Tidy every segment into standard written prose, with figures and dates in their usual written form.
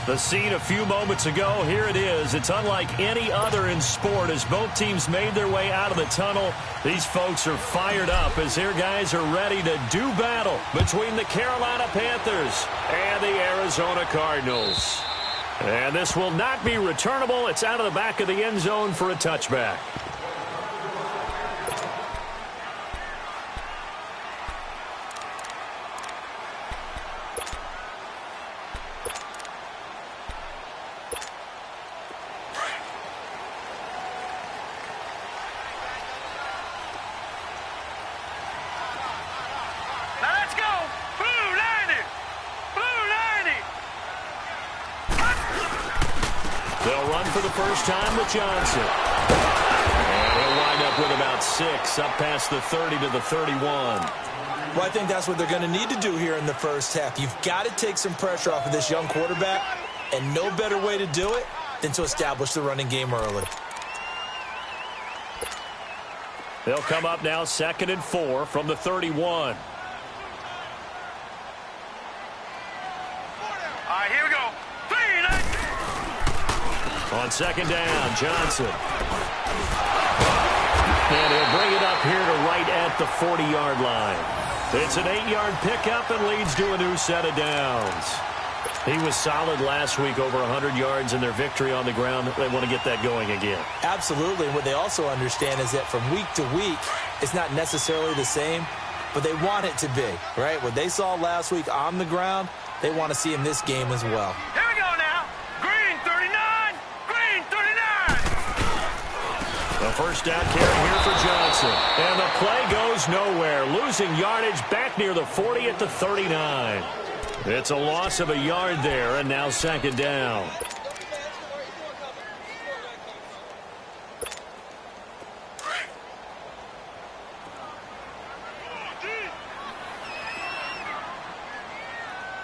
The scene a few moments ago, here it is. It's unlike any other in sport as both teams made their way out of the tunnel. These folks are fired up as their guys are ready to do battle between the Carolina Panthers and the Arizona Cardinals. And this will not be returnable. It's out of the back of the end zone for a touchback. They'll run for the first time with Johnson. And he'll wind up with about 6, up past the 30 to the 31. Well, I think that's what they're going to need to do here in the first half. You've got to take some pressure off of this young quarterback, and no better way to do it than to establish the running game early. They'll come up now 2nd and 4 from the 31. Here we go. On 2nd down, Johnson. And he'll bring it up here to right at the 40-yard line. It's an 8-yard pickup and leads to a new set of downs. He was solid last week, over 100 yards in their victory on the ground. They want to get that going again. Absolutely. What they also understand is that from week to week, it's not necessarily the same, but they want it to be, right? What they saw last week on the ground, they want to see in this game as well. Here we go now. Green 39. Green 39. The first down carry here for Johnson. And the play goes nowhere. Losing yardage back near the 40 at the 39. It's a loss of a yard there, and now 2nd down.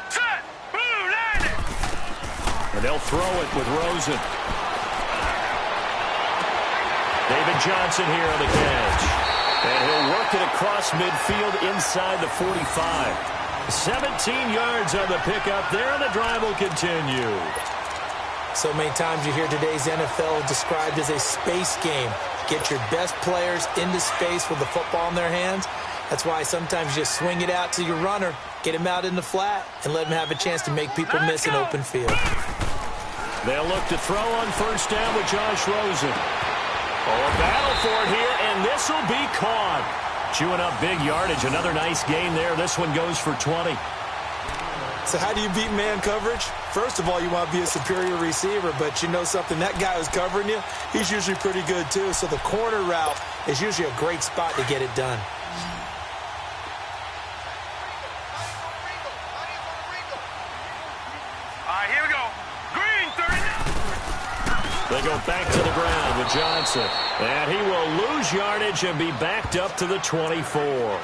Set. Blue landed. And they'll throw it with Rosen. David Johnson here on the catch. And he'll work it across midfield inside the 45. 17 yards on the pickup there, and the drive will continue. So many times you hear today's NFL described as a space game. Get your best players into space with the football in their hands. That's why sometimes you just swing it out to your runner, get him out in the flat, and let him have a chance to make people miss an open field. They'll look to throw on 1st down with Josh Rosen. Oh, a battle for it here, and this will be caught. Chewing up big yardage. Another nice gain there. This one goes for 20. So how do you beat man coverage? First of all, you want to be a superior receiver, but you know something, that guy who's covering you, he's usually pretty good too. So the corner route is usually a great spot to get it done. Here we go. Green 39. They go back to the ground with Johnson. And he will lose yardage and be backed up to the 24.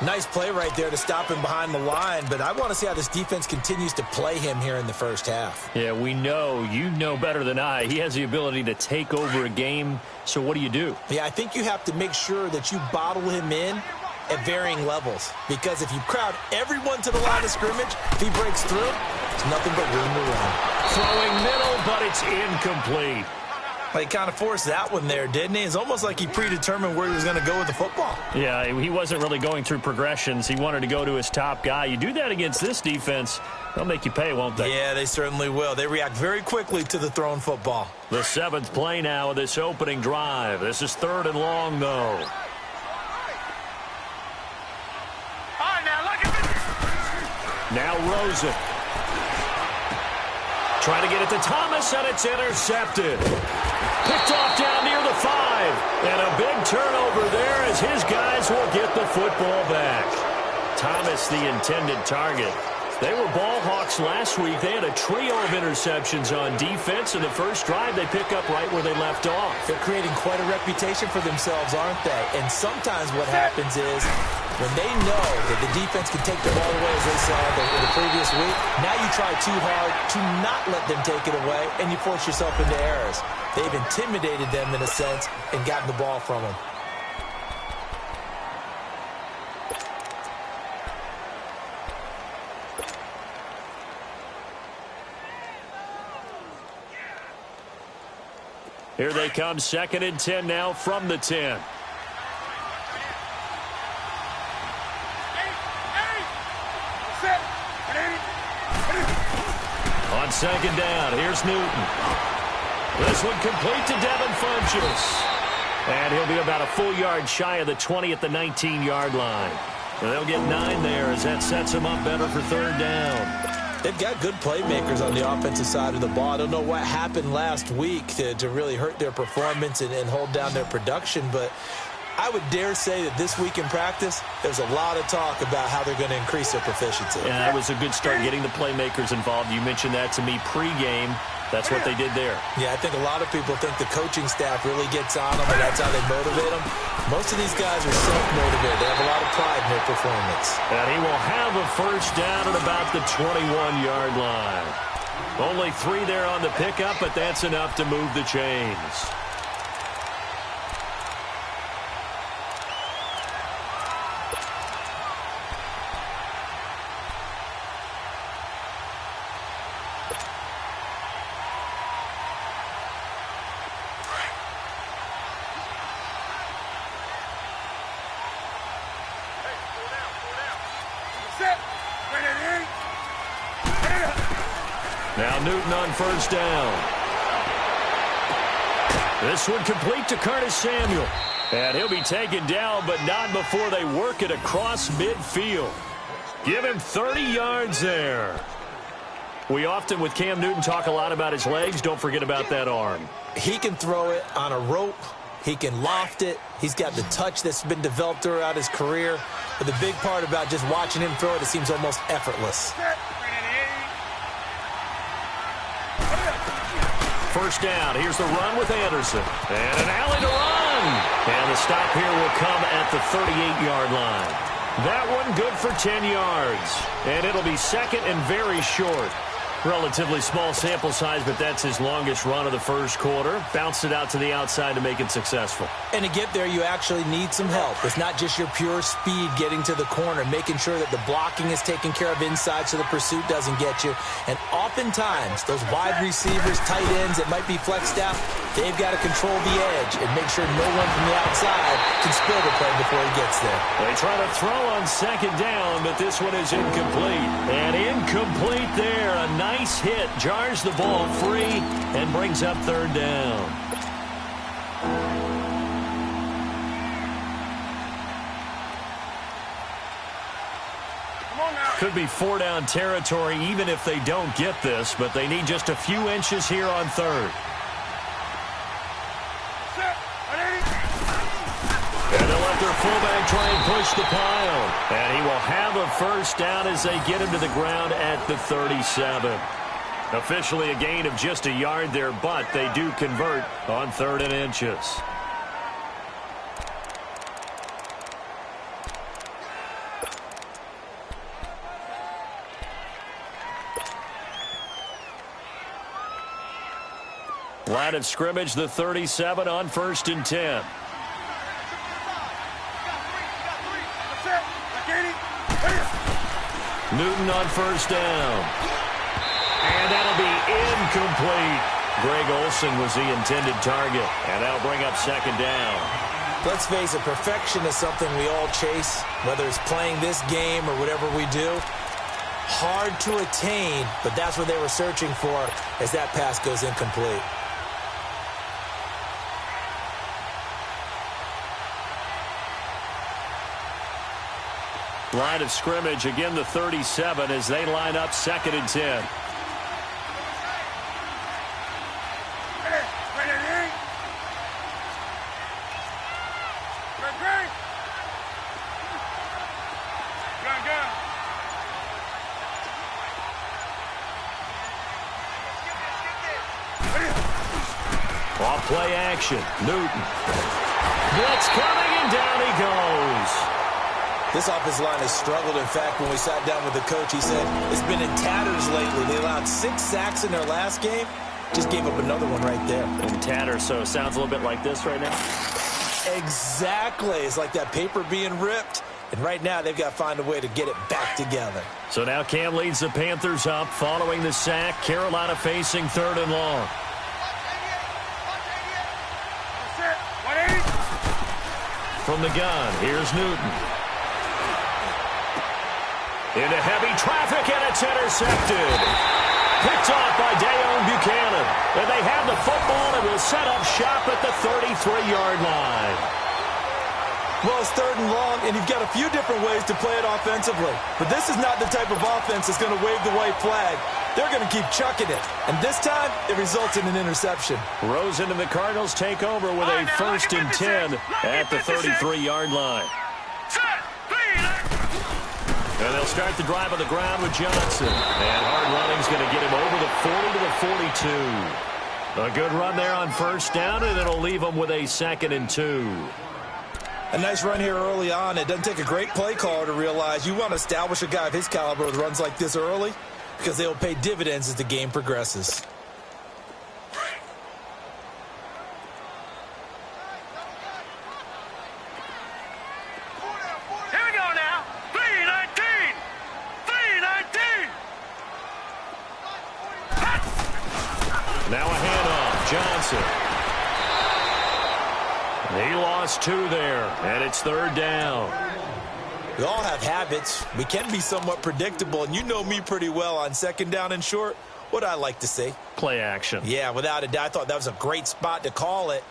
Nice play right there to stop him behind the line, but I want to see how this defense continues to play him here in the first half. Yeah, we know. You know better than I. He has the ability to take over a game. So what do you do? Yeah, I think you have to make sure that you bottle him in at varying levels, because if you crowd everyone to the line of scrimmage, if he breaks through, there's nothing but room to run. Throwing middle, but it's incomplete. Well, he kind of forced that one there, didn't he? It's almost like he predetermined where he was going to go with the football. Yeah, he wasn't really going through progressions. He wanted to go to his top guy. You do that against this defense, they'll make you pay, won't they? Yeah, they certainly will. They react very quickly to the thrown football. The 7th play now of this opening drive. This is 3rd and long, though. All right, now look at this. Now Rosen. Trying to get it to Thomas, and it's intercepted. Picked off down near the 5. And a big turnover there as his guys will get the football back. Thomas, the intended target. They were ball hawks last week. They had a trio of interceptions on defense. In the first drive, they pick up right where they left off. They're creating quite a reputation for themselves, aren't they? And sometimes what happens is when they know that the defense can take the ball away, as they saw the previous week, now you try too hard to not let them take it away, and you force yourself into errors. They've intimidated them in a sense and gotten the ball from them. Here they come, 2nd and 10 now from the 10. On 2nd down, here's Newton. This one complete to Devin Funchess. And he'll be about a full yard shy of the 20 at the 19-yard line. And they'll get 9 there as that sets them up better for 3rd down. They've got good playmakers on the offensive side of the ball. I don't know what happened last week to really hurt their performance and hold down their production, but I would dare say that this week in practice, there's a lot of talk about how they're going to increase their proficiency. Yeah, that was a good start getting the playmakers involved. You mentioned that to me pregame. That's what they did there. Yeah, I think a lot of people think the coaching staff really gets on them, and that's how they motivate them. Most of these guys are self-motivated. They have a lot of pride in their performance. And he will have a 1st down at about the 21-yard line. Only 3 there on the pickup, but that's enough to move the chains. Now Newton on 1st down. This one complete to Curtis Samuel. And he'll be taken down, but not before they work it across midfield. Give him 30 yards there. We often, with Cam Newton, talk a lot about his legs. Don't forget about that arm. He can throw it on a rope. He can loft it. He's got the touch that's been developed throughout his career. But the big part about just watching him throw it, it seems almost effortless. 1st down. Here's the run with Anderson. And an alley to run. And the stop here will come at the 38-yard line. That one good for 10 yards. And it'll be 2nd and very short. Relatively small sample size, but that's his longest run of the 1st quarter. Bounced it out to the outside to make it successful. And to get there, you actually need some help. It's not just your pure speed getting to the corner, making sure that the blocking is taken care of inside so the pursuit doesn't get you. And oftentimes, those wide receivers, tight ends that might be flexed out, they've got to control the edge and make sure no one from the outside can spill the play before he gets there. They try to throw on 2nd down, but this one is incomplete. And incomplete there. A nice hit. Jars the ball free and brings up 3rd down. Could be 4-down territory even if they don't get this, but they need just a few inches here on 3rd. And they'll let their fullback try and push the pile. And he will have a 1st down as they get him to the ground at the 37. Officially a gain of just a yard there, but they do convert on 3rd and inches. Line of scrimmage, the 37 on 1st and 10. Newton on 1st down. And that'll be incomplete. Greg Olsen was the intended target. And that'll bring up 2nd down. Let's face it, perfection is something we all chase, whether it's playing this game or whatever we do. Hard to attain, but that's what they were searching for as that pass goes incomplete. Line of scrimmage, again the 37 as they line up 2nd and 10. Off play action. Newton. Blitz coming and down he goes. This offensive line has struggled. In fact, when we sat down with the coach, he said it's been in tatters lately. They allowed 6 sacks in their last game. Just gave up another one right there. In tatters, so it sounds a little bit like this right now. Exactly. It's like that paper being ripped. And right now, they've got to find a way to get it back together. So now Cam leads the Panthers up following the sack. Carolina facing 3rd and long. from the gun. Here's Newton. Into heavy traffic, and it's intercepted. Picked off by Dayon Buchanan. And they have the football and will set up shop at the 33-yard line. Well, it's 3rd and long, and you've got a few different ways to play it offensively. But this is not the type of offense that's going to wave the white flag. They're going to keep chucking it. And this time, it results in an interception. Rosen and the Cardinals take over with a 1st and 10 at the 33-yard line. And they'll start the drive on the ground with Johnson. And hard running's going to get him over the 40 to the 42. A good run there on 1st down, and it'll leave them with a 2nd and 2. A nice run here early on. It doesn't take a great play caller to realize you want to establish a guy of his caliber with runs like this early because they'll pay dividends as the game progresses. Here we go now. 3-19. 3-19. Now a handoff. Johnson. He lost 2 there, and it's 3rd down. We all have habits. We can be somewhat predictable, and you know me pretty well on 2nd down and short. What I like to say? Play action. Yeah, without a doubt. I thought that was a great spot to call it.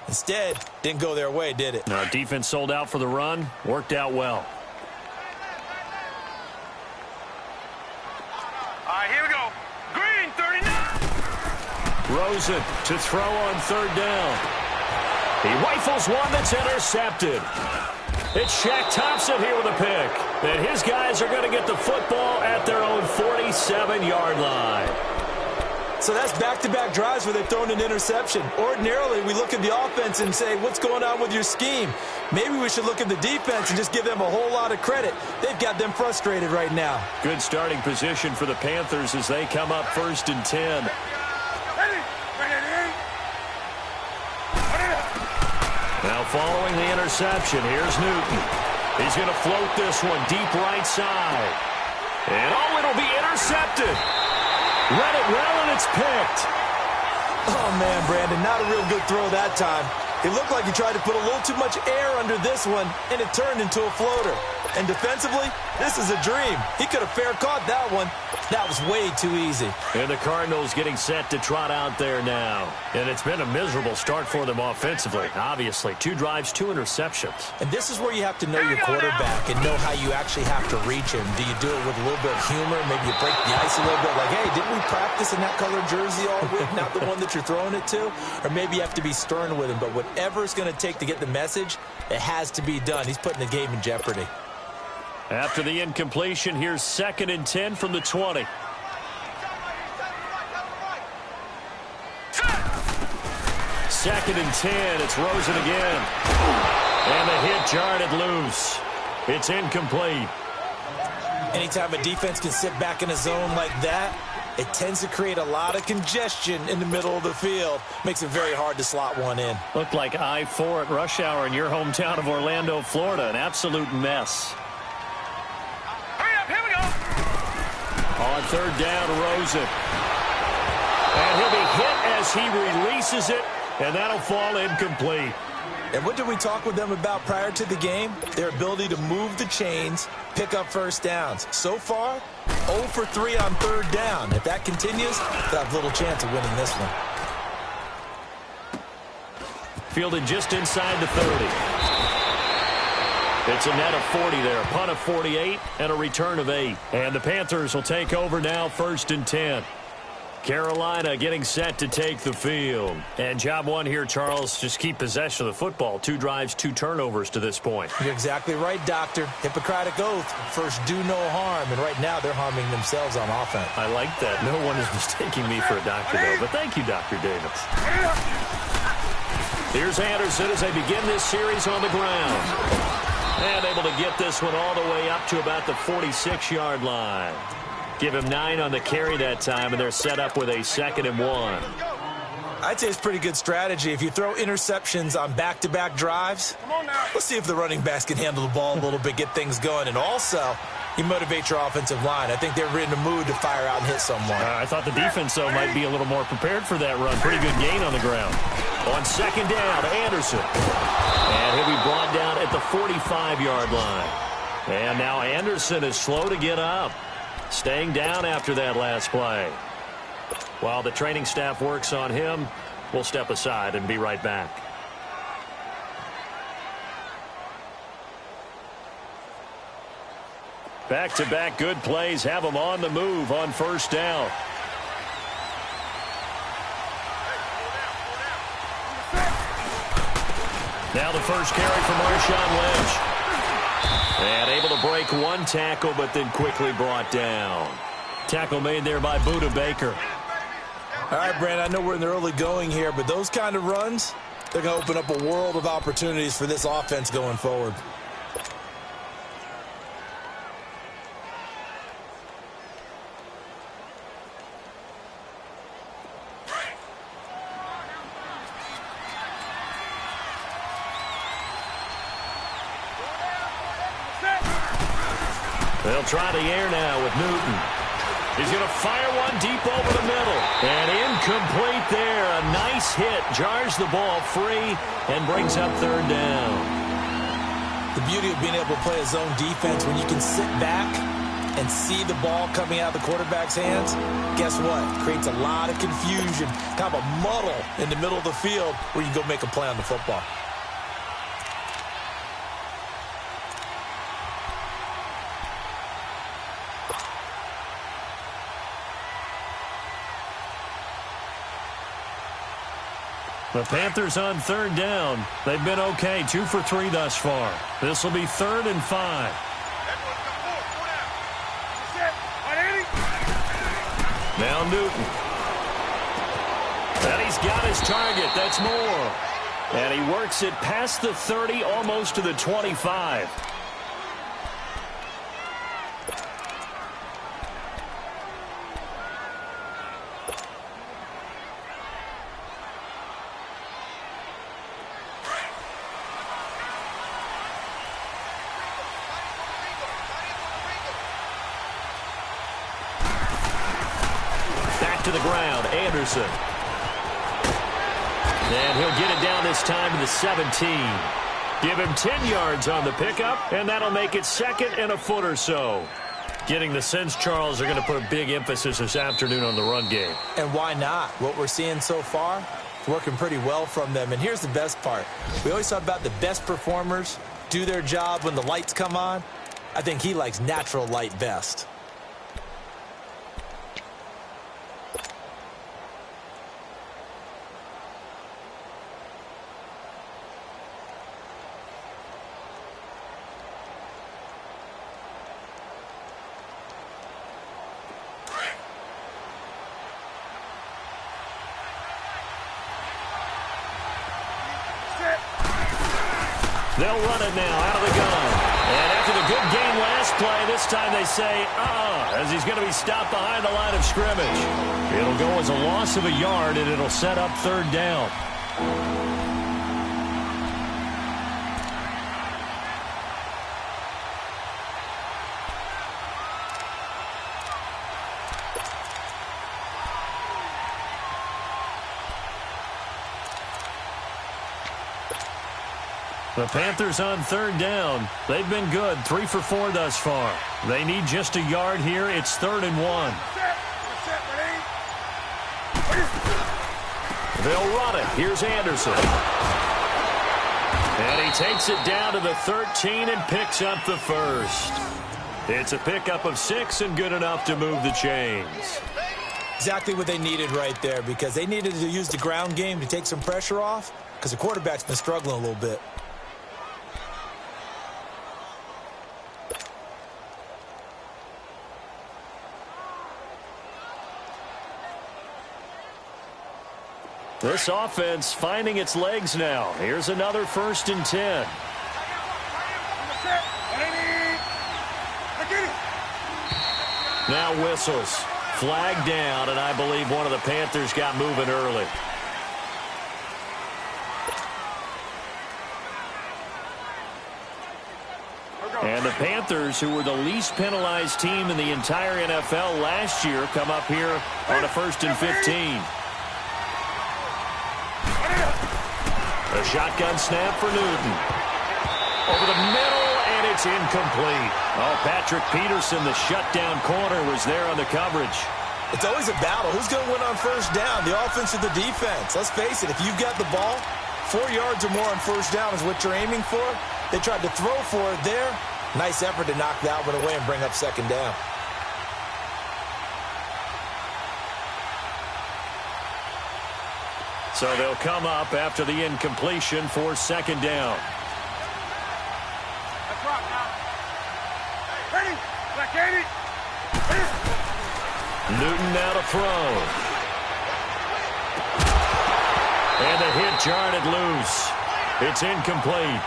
Instead, didn't go their way, did it? No, defense sold out for the run. Worked out well. All right, here we go. Green, 39. Rosen to throw on 3rd down. He rifles one that's intercepted. It's Shaq Thompson here with a pick. And his guys are going to get the football at their own 47-yard line. So that's back-to-back drives where they've thrown an interception. Ordinarily, we look at the offense and say, what's going on with your scheme? Maybe we should look at the defense and just give them a whole lot of credit. They've got them frustrated right now. Good starting position for the Panthers as they come up 1st and 10. Now following the interception, here's Newton. He's going to float this one deep right side. And it'll be intercepted. Read it well, and it's picked. Oh, man, Brandon, not a real good throw that time. It looked like he tried to put a little too much air under this one, and it turned into a floater. And defensively, this is a dream. He could have fair caught that one. That was way too easy. And the Cardinals getting set to trot out there now. And it's been a miserable start for them offensively. Obviously, 2 drives, 2 interceptions. And this is where you have to know your quarterback and know how you actually have to reach him. Do you do it with a little bit of humor? Maybe you break the ice a little bit like, hey, didn't we practice in that colored jersey all week? Not the one that you're throwing it to? Or maybe you have to be stern with him. But whatever it's going to take to get the message, it has to be done. He's putting the game in jeopardy. After the incompletion, here's 2nd and 10 from the 20. Second and 10. It's Rosen again. And the hit jarred it loose. It's incomplete. Anytime a defense can sit back in a zone like that, it tends to create a lot of congestion in the middle of the field. Makes it very hard to slot one in. Looked like I-4 at rush hour in your hometown of Orlando, Florida. An absolute mess. On 3rd down, Rosen. And he'll be hit as he releases it, and that'll fall incomplete. And what did we talk with them about prior to the game? Their ability to move the chains, pick up 1st downs. So far, 0 for 3 on 3rd down. If that continues, they'll have little chance of winning this one. Fielded just inside the 30. It's a net of 40 there, a punt of 48, and a return of 8. And the Panthers will take over now, 1st and 10. Carolina getting set to take the field. And job one here, Charles, just keep possession of the football. 2 drives, 2 turnovers to this point. You're exactly right, Doctor. Hippocratic oath. First, do no harm. And right now, they're harming themselves on offense. I like that. No one is mistaking me for a doctor, though. But thank you, Dr. Davis. Here's Anderson as they begin this series on the ground. And able to get this one all the way up to about the 46-yard line. Give him 9 on the carry that time, and they're set up with a 2nd and 1. I'd say it's pretty good strategy. If you throw interceptions on back-to-back drives, let's see if the running backs can handle the ball a little bit, get things going. And also, You motivate your offensive line. I think they're in the mood to fire out and hit someone. I thought the defense, though, might be a little more prepared for that run. Pretty good gain on the ground. On second down, Anderson. And he'll be brought down at the 45-yard line. And now Anderson is slow to get up. Staying down after that last play. While the training staff works on him, we'll step aside and be right back. Back-to-back good plays have them on the move on first down. Now the first carry for Marshawn Lynch. And able to break one tackle, but then quickly brought down. Tackle made there by Budda Baker. All right, Brandon, I know we're in the early going here, but those kind of runs, they're going to open up a world of opportunities for this offense going forward. They'll try the air now with Newton. He's going to fire one deep over the middle. And incomplete there. A nice hit. Jars the ball free and brings up third down. The beauty of being able to play a zone defense when you can sit back and see the ball coming out of the quarterback's hands, guess what? Creates a lot of confusion, kind of a muddle in the middle of the field where you can go make a play on the football. The Panthers on third down. They've been okay, 2 for 3 thus far. This will be 3rd and 5. Now Newton. And he's got his target. That's Moore. And he works it past the 30, almost to the 25. To the ground, Anderson. And he'll get it down this time to the 17. Give him 10 yards on the pickup, and that'll make it 2nd and a foot or so. Getting the sense, Charles, are going to put a big emphasis this afternoon on the run game. And why not? What we're seeing so far, working pretty well from them. And here's the best part. We always talk about the best performers do their job when the lights come on. I think he likes natural light best. They'll run it now out of the gun. And after the good game last play, this time they say, as he's going to be stopped behind the line of scrimmage. It'll go as a loss of a yard, and it'll set up third down. The Panthers on third down. They've been good, 3 for 4 thus far. They need just a yard here. It's 3rd and 1. They'll run it. Here's Anderson. And he takes it down to the 13 and picks up the first. It's a pickup of 6 and good enough to move the chains. Exactly what they needed right there, because they needed to use the ground game to take some pressure off, because the quarterback's been struggling a little bit. This offense finding its legs now. Here's another 1st and 10. Now whistles. Flag down, and I believe one of the Panthers got moving early. And the Panthers, who were the least penalized team in the entire NFL last year, come up here on a 1st and 15. A shotgun snap for Newton. Over the middle, and it's incomplete. Oh, Patrick Peterson, the shutdown corner, was there on the coverage. It's always a battle. Who's going to win on first down, the offense or the defense? Let's face it, if you've got the ball, 4 yards or more on first down is what you're aiming for. They tried to throw for it there. Nice effort to knock that one away and bring up second down. So they'll come up after the incompletion for second down. Let's rock now. Ready? Black 80. Newton now to throw. And the hit jarred it loose. It's incomplete.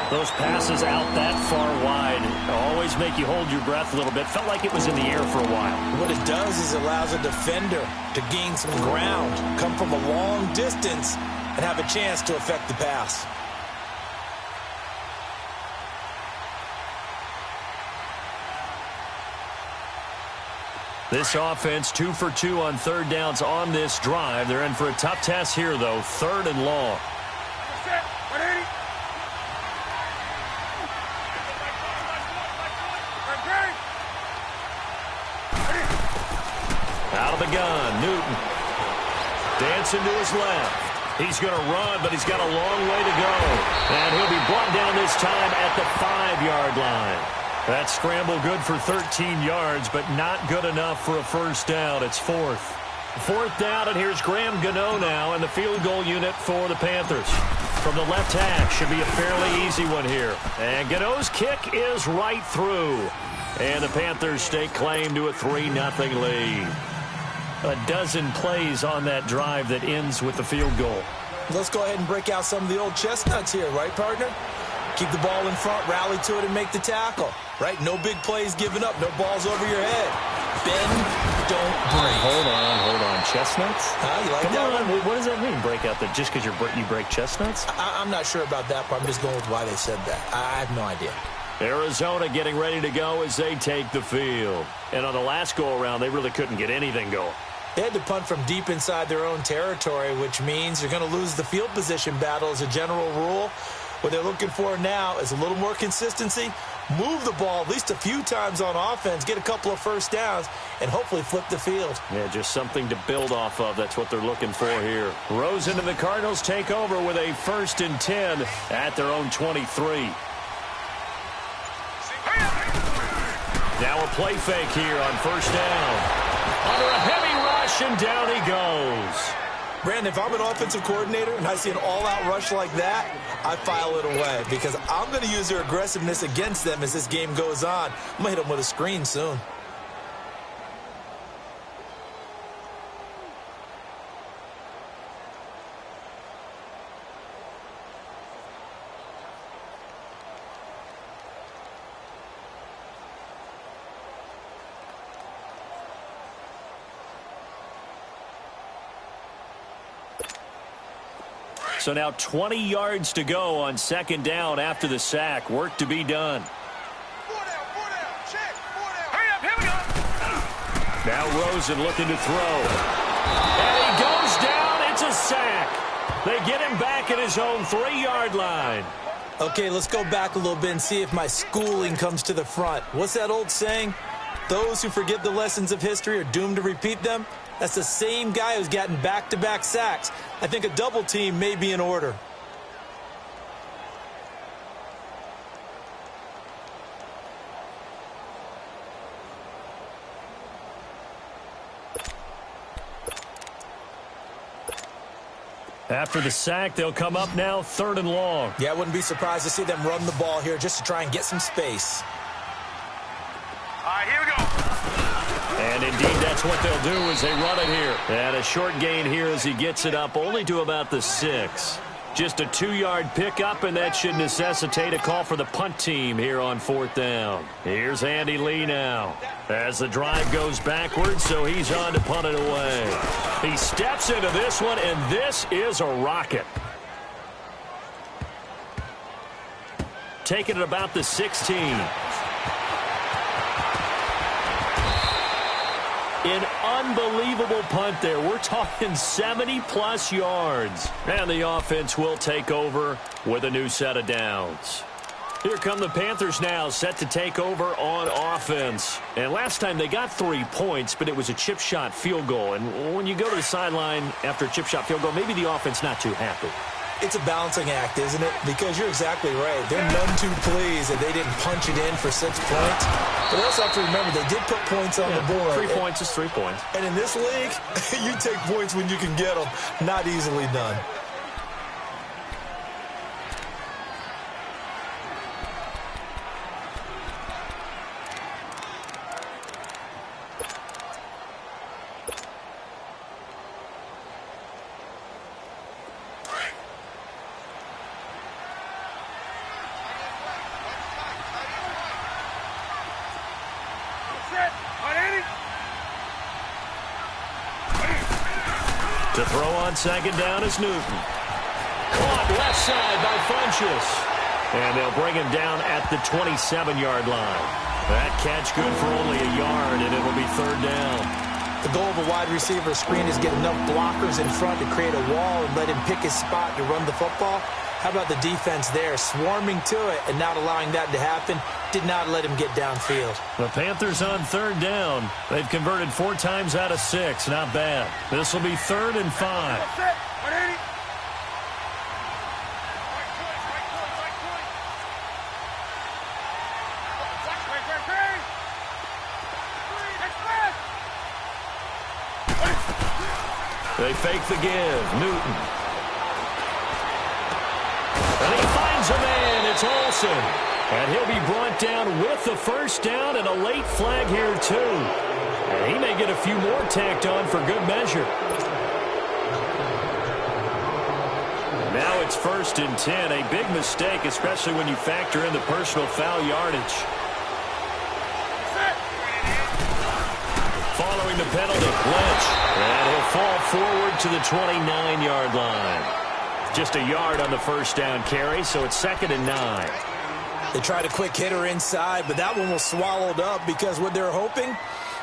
Those passes out that far wide always make you hold your breath a little bit. Felt like it was in the air for a while. What it does is it allows a defender to gain some ground, come from a long distance, and have a chance to affect the pass. This offense 2 for 2 on third downs on this drive. They're in for a tough test here, though. 3rd and long. Set. 180. Out of the gun, Newton. Dancing to his left. He's going to run, but he's got a long way to go. And he'll be brought down this time at the 5-yard line. That scramble good for 13 yards, but not good enough for a first down. It's 4th. 4th down, and here's Graham Gano now in the field goal unit for the Panthers. From the left hash, should be a fairly easy one here. And Gano's kick is right through. And the Panthers stake claim to a 3-0 lead. A dozen plays on that drive that ends with the field goal. Let's go ahead and break out some of the old chestnuts here, right, partner? Keep the ball in front, rally to it, and make the tackle. Right? No big plays given up. No balls over your head. Bend, don't break. Hold on. Chestnuts? You like Come that on. one? What does that mean, break out? That just because you break chestnuts? I'm not sure about that part. I'm just going with why they said that. I have no idea. Arizona getting ready to go as they take the field. And on the last go-around, they really couldn't get anything going. They had to punt from deep inside their own territory, which means you're going to lose the field position battle as a general rule. What they're looking for now is a little more consistency, move the ball at least a few times on offense, get a couple of first downs, and hopefully flip the field. Yeah, just something to build off of. That's what they're looking for here. Rosen and the Cardinals take over with a 1st and 10 at their own 23. Now a play fake here on first down. Under a heavy rush, and down he goes. Brandon, if I'm an offensive coordinator and I see an all-out rush like that, I file it away because I'm going to use their aggressiveness against them as this game goes on. I'm going to hit them with a screen soon. So now 20 yards to go on second down after the sack. Work to be done. 4 down. Check. 4 down. Hurry up. Here we go. Now Rosen looking to throw. And he goes down. It's a sack. They get him back at his own 3-yard line. Okay, let's go back a little bit and see if my schooling comes to the front. What's that old saying? Those who forget the lessons of history are doomed to repeat them. That's the same guy who's gotten back-to-back sacks. I think a double team may be in order. After the sack, they'll come up now 3rd and long. Yeah, I wouldn't be surprised to see them run the ball here just to try and get some space. All right, here we go. And indeed, that's what they'll do as they run it here. And a short gain here as he gets it up only to about the 6. Just a 2-yard pickup, and that should necessitate a call for the punt team here on 4th down. Here's Andy Lee now as the drive goes backwards, so he's on to punt it away. He steps into this one, and this is a rocket. taking it about the 16. An unbelievable punt there. We're talking 70-plus yards. And the offense will take over with a new set of downs. Here come the Panthers now, set to take over on offense. And last time they got 3 points, but it was a chip shot field goal. And when you go to the sideline after a chip shot field goal, maybe the offense not too happy. It's a balancing act, isn't it? Because you're exactly right. They're none too pleased that they didn't punch it in for 6 points. But they also have to remember they did put points on the board. 3 points is 3 points. And in this league, you take points when you can get them. Not easily done. To throw on second down is Newton. Caught left side by Funchess. And they'll bring him down at the 27-yard line. That catch good for only a yard, and it'll be third down. The goal of a wide receiver screen is get enough blockers in front to create a wall and let him pick his spot to run the football. How about the defense there, swarming to it and not allowing that to happen? Did not let him get downfield. The Panthers on third down. They've converted 4 times out of 6. Not bad. This will be 3rd and 5. They fake the give. Newton. And he finds a man. It's Olsen. And he'll be brought down with the first down and a late flag here, too. And he may get a few more tacked on for good measure. Now it's 1st and 10. A big mistake, especially when you factor in the personal foul yardage. Following the penalty, Lynch. And he'll fall forward to the 29-yard line. Just a yard on the first down carry, so it's 2nd and 9. They tried a quick hitter inside, but that one was swallowed up because what they're hoping,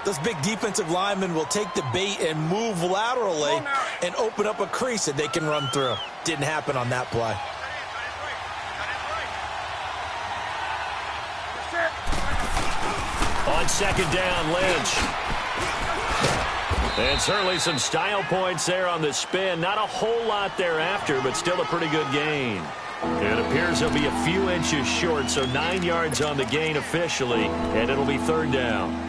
those big defensive linemen will take the bait and move laterally and open up a crease that they can run through. Didn't happen on that play. On 2nd down, Lynch. And certainly some style points there on the spin. Not a whole lot thereafter, but still a pretty good gain. It appears he'll be a few inches short, so 9 yards on the gain officially, and it'll be 3rd down.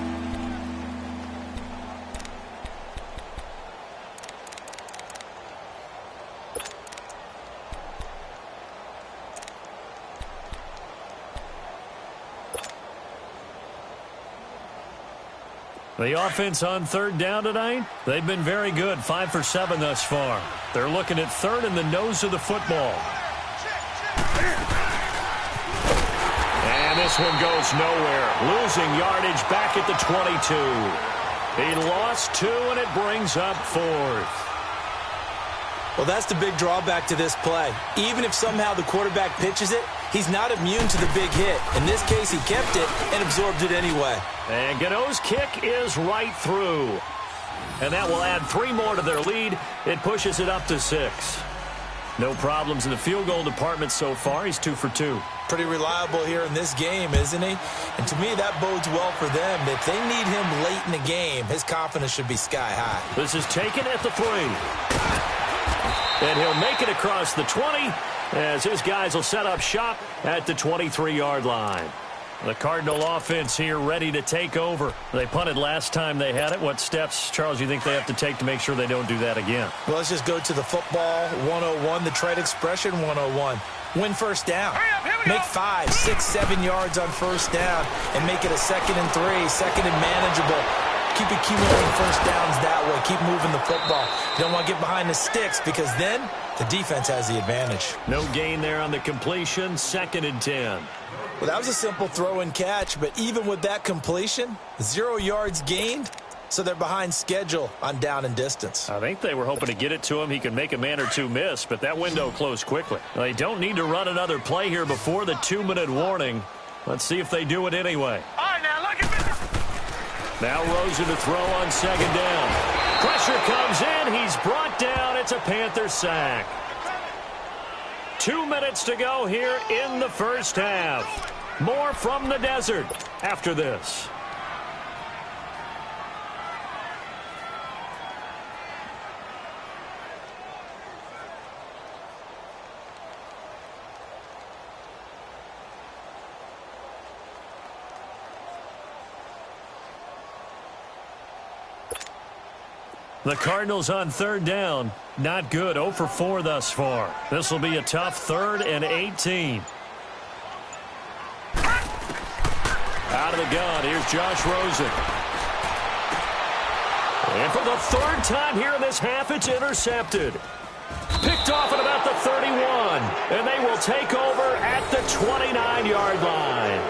The offense on 3rd down tonight, they've been very good, 5 for 7 thus far. They're looking at 3rd in the nose of the football. And this one goes nowhere. Losing yardage back at the 22. He lost 2, and it brings up 4th. Well, that's the big drawback to this play. Even if somehow the quarterback pitches it, he's not immune to the big hit. In this case, he kept it and absorbed it anyway. And Gano's kick is right through. And that will add 3 more to their lead. It pushes it up to 6. No problems in the field goal department so far. He's 2 for 2. Pretty reliable here in this game, isn't he? And to me, that bodes well for them. If they need him late in the game, his confidence should be sky high. This is taken at the 3. And he'll make it across the 20 as his guys will set up shop at the 23-yard line. The Cardinal offense here ready to take over. They punted last time they had it. What steps, Charles, you think they have to take to make sure they don't do that again? Well, let's just go to the football 101, the trade expression 101. Win first down. Make 5, 6, 7 yards on first down and make it a 2nd and 3, 2nd and manageable. Keep accumulating first downs that way. Keep moving the football. You don't want to get behind the sticks because then the defense has the advantage. No gain there on the completion. 2nd and 10. Well, that was a simple throw and catch, but even with that completion, 0 yards gained, so they're behind schedule on down and distance. I think they were hoping to get it to him. He could make a man or two miss, but that window closed quickly. They don't need to run another play here before the 2-minute warning. Let's see if they do it anyway. All right, now look at this. Now Rosen to throw on second down. Pressure comes in. He's brought down. It's a Panther sack. 2 minutes to go here in the first half. More from the desert after this. The Cardinals on third down. Not good. 0 for 4 thus far. This will be a tough 3rd and 18. Out of the gun, here's Josh Rosen. And for the 3rd time here in this half, it's intercepted. Picked off at about the 31. And they will take over at the 29-yard line.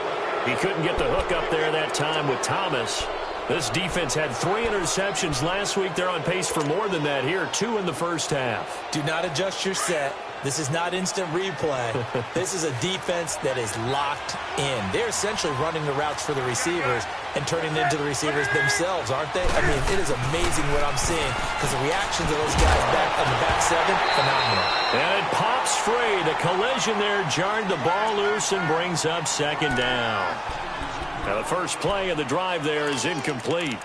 He couldn't get the hook up there that time with Thomas. This defense had 3 interceptions last week. They're on pace for more than that here. 2 in the first half. Do not adjust your set. This is not instant replay. This is a defense that is locked in. They're essentially running the routes for the receivers and turning into the receivers themselves, aren't they? I mean, it is amazing what I'm seeing because the reactions of those guys back on the back 7, phenomenal. And it pops free. The collision there jarred the ball loose and brings up second down. Now the first play of the drive there is incomplete.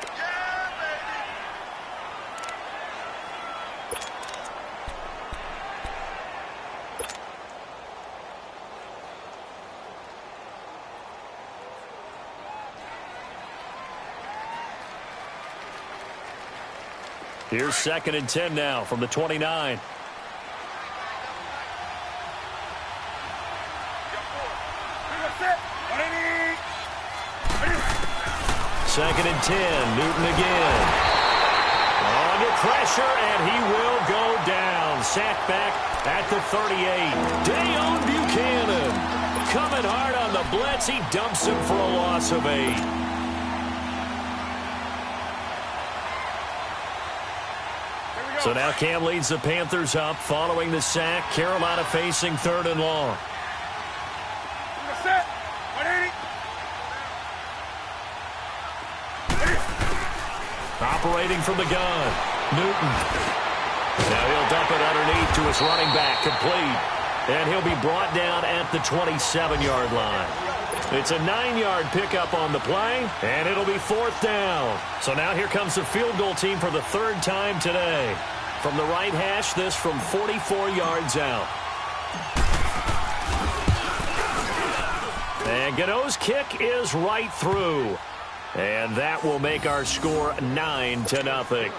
Here's 2nd and 10 now from the 29. Second and 10. Newton again. Under pressure, and he will go down. Sacked back at the 38. Dayon Buchanan coming hard on the blitz. He dumps him for a loss of 8. So now Cam leads the Panthers up following the sack. Carolina facing 3rd and long. Operating from the gun. Newton. Now he'll dump it underneath to his running back. Complete. And he'll be brought down at the 27-yard line. It's a 9-yard pickup on the play, and it'll be 4th down. So now here comes the field goal team for the 3rd time today. From the right hash, this from 44 yards out. And Gano's kick is right through. And that will make our score 9-0.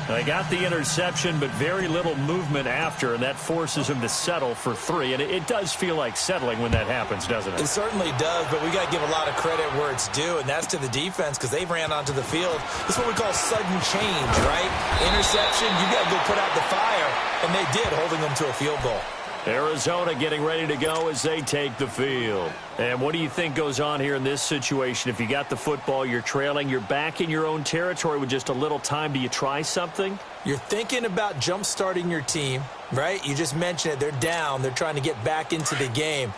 They got the interception, but very little movement after, and that forces him to settle for 3. And it does feel like settling when that happens, doesn't it? It certainly does, but we got to give a lot of credit where it's due, and that's to the defense because they ran onto the field. It's what we call sudden change, right? Interception, you got to go put out the fire, and they did, holding them to a field goal. Arizona getting ready to go as they take the field. And what do you think goes on here in this situation? If you got the football, you're trailing, you're back in your own territory with just a little time. Do you try something? You're thinking about jump-starting your team, right? You just mentioned it. They're down. They're trying to get back into the game.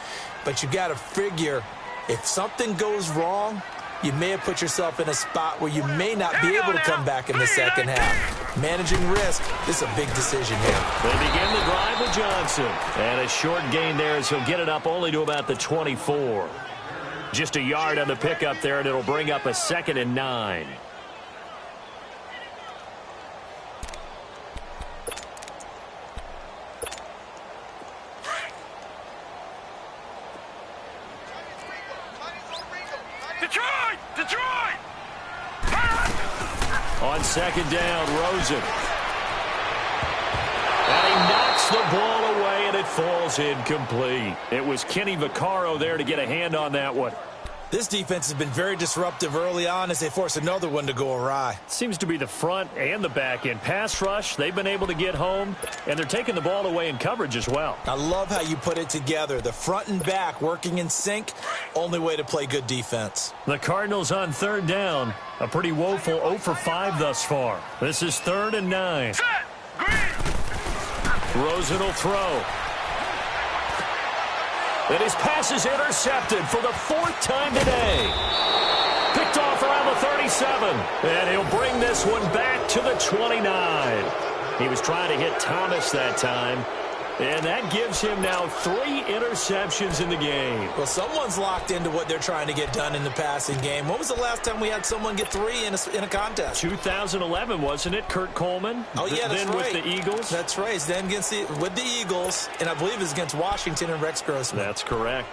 But you got to figure if something goes wrong, you may have put yourself in a spot where you may not be able to come back in the second half. Managing risk, this is a big decision here. They begin the drive with Johnson. And a short gain there as he'll get it up only to about the 24. Just a yard on the pickup there, and it'll bring up a 2nd and 9. Detroit! On 2nd down, Rosen. And he knocks the ball away, and it falls incomplete. It was Kenny Vaccaro there to get a hand on that one. This defense has been very disruptive early on as they force another one to go awry. Seems to be the front and the back end. Pass rush, they've been able to get home, and they're taking the ball away in coverage as well. I love how you put it together. The front and back working in sync, only way to play good defense. The Cardinals on third down. A pretty woeful 0 for 5 thus far. This is 3rd and 9. Rosen will throw. And his pass is intercepted for the 4th time today. Picked off around the 37. And he'll bring this one back to the 29. He was trying to hit Thomas that time. And that gives him now 3 interceptions in the game. Well, someone's locked into what they're trying to get done in the passing game. When was the last time we had someone get 3 in a contest? 2011, wasn't it? Kurt Coleman? Oh, yeah, that's then right. with the Eagles? That's right. Then with the Eagles, and I believe it's against Washington and Rex Grossman. That's correct.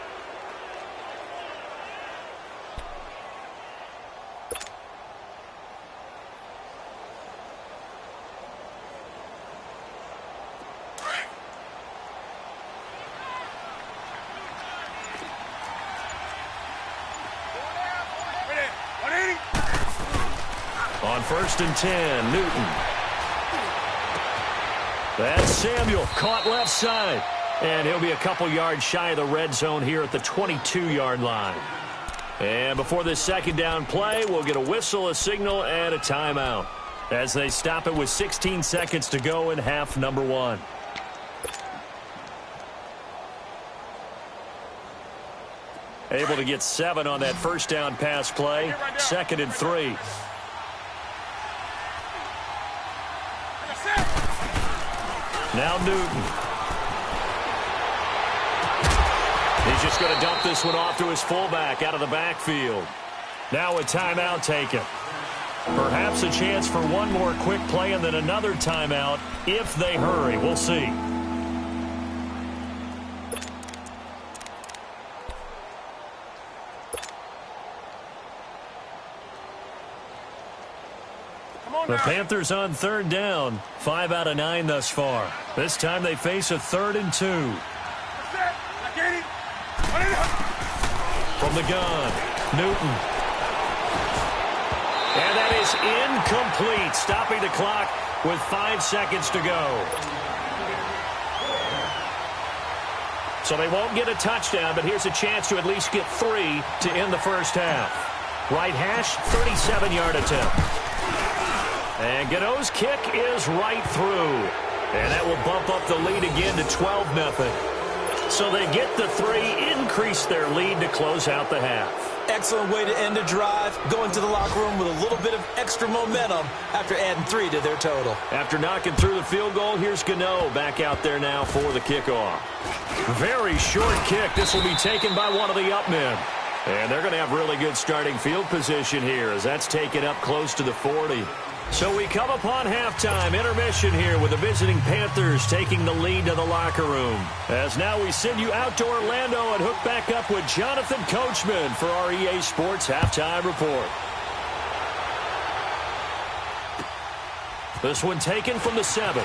On 1st and 10, Newton. That's Samuel, caught left side. And he'll be a couple yards shy of the red zone here at the 22-yard line. And before this 2nd down play, we'll get a whistle, a signal, and a timeout as they stop it with 16 seconds to go in half number 1. Able to get 7 on that 1st down pass play. 2nd and 3. Now Newton. He's just going to dump this one off to his fullback out of the backfield. Now a timeout taken. Perhaps a chance for one more quick play and then another timeout if they hurry. We'll see. The Panthers on 3rd down. 5 out of 9 thus far. This time they face a 3rd and 2. From the gun, Newton. And that is incomplete, stopping the clock with 5 seconds to go. So they won't get a touchdown, but here's a chance to at least get 3 to end the first half. Right hash, 37-yard attempt. And Gano's kick is right through. And that will bump up the lead again to 12-0. So they get the 3, increase their lead to close out the half. Excellent way to end a drive. Go into the locker room with a little bit of extra momentum after adding 3 to their total. After knocking through the field goal, here's Gano back out there now for the kickoff. Very short kick. This will be taken by one of the up men. And they're going to have really good starting field position here as that's taken up close to the 40. So we come upon halftime intermission here with the visiting Panthers taking the lead to the locker room. As now we send you out to Orlando and hook back up with Jonathan Coachman for our EA Sports Halftime Report. This one taken from the 7.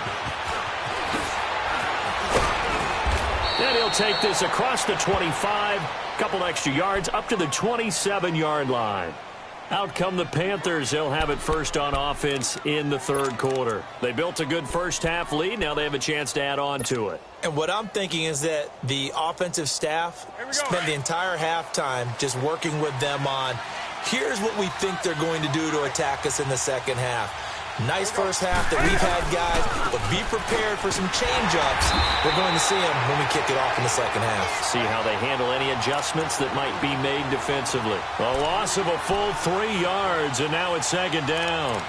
And he'll take this across the 25. Couple extra yards up to the 27-yard line. Out come the Panthers. They'll have it first on offense in the 3rd quarter. They built a good first-half lead. Now they have a chance to add on to it. And what I'm thinking is that the offensive staff spent the entire halftime just working with them on, here's what we think they're going to do to attack us in the 2nd half. Nice first half that we've had, guys, but be prepared for some change-ups. We're going to see them when we kick it off in the 2nd half. See how they handle any adjustments that might be made defensively. A loss of a full 3 yards, and now it's 2nd down.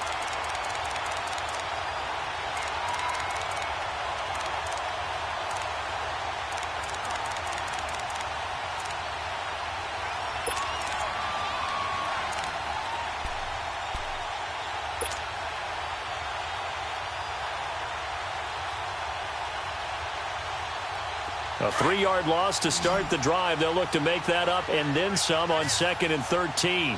A 3-yard loss to start the drive. They'll look to make that up and then some on 2nd and 13.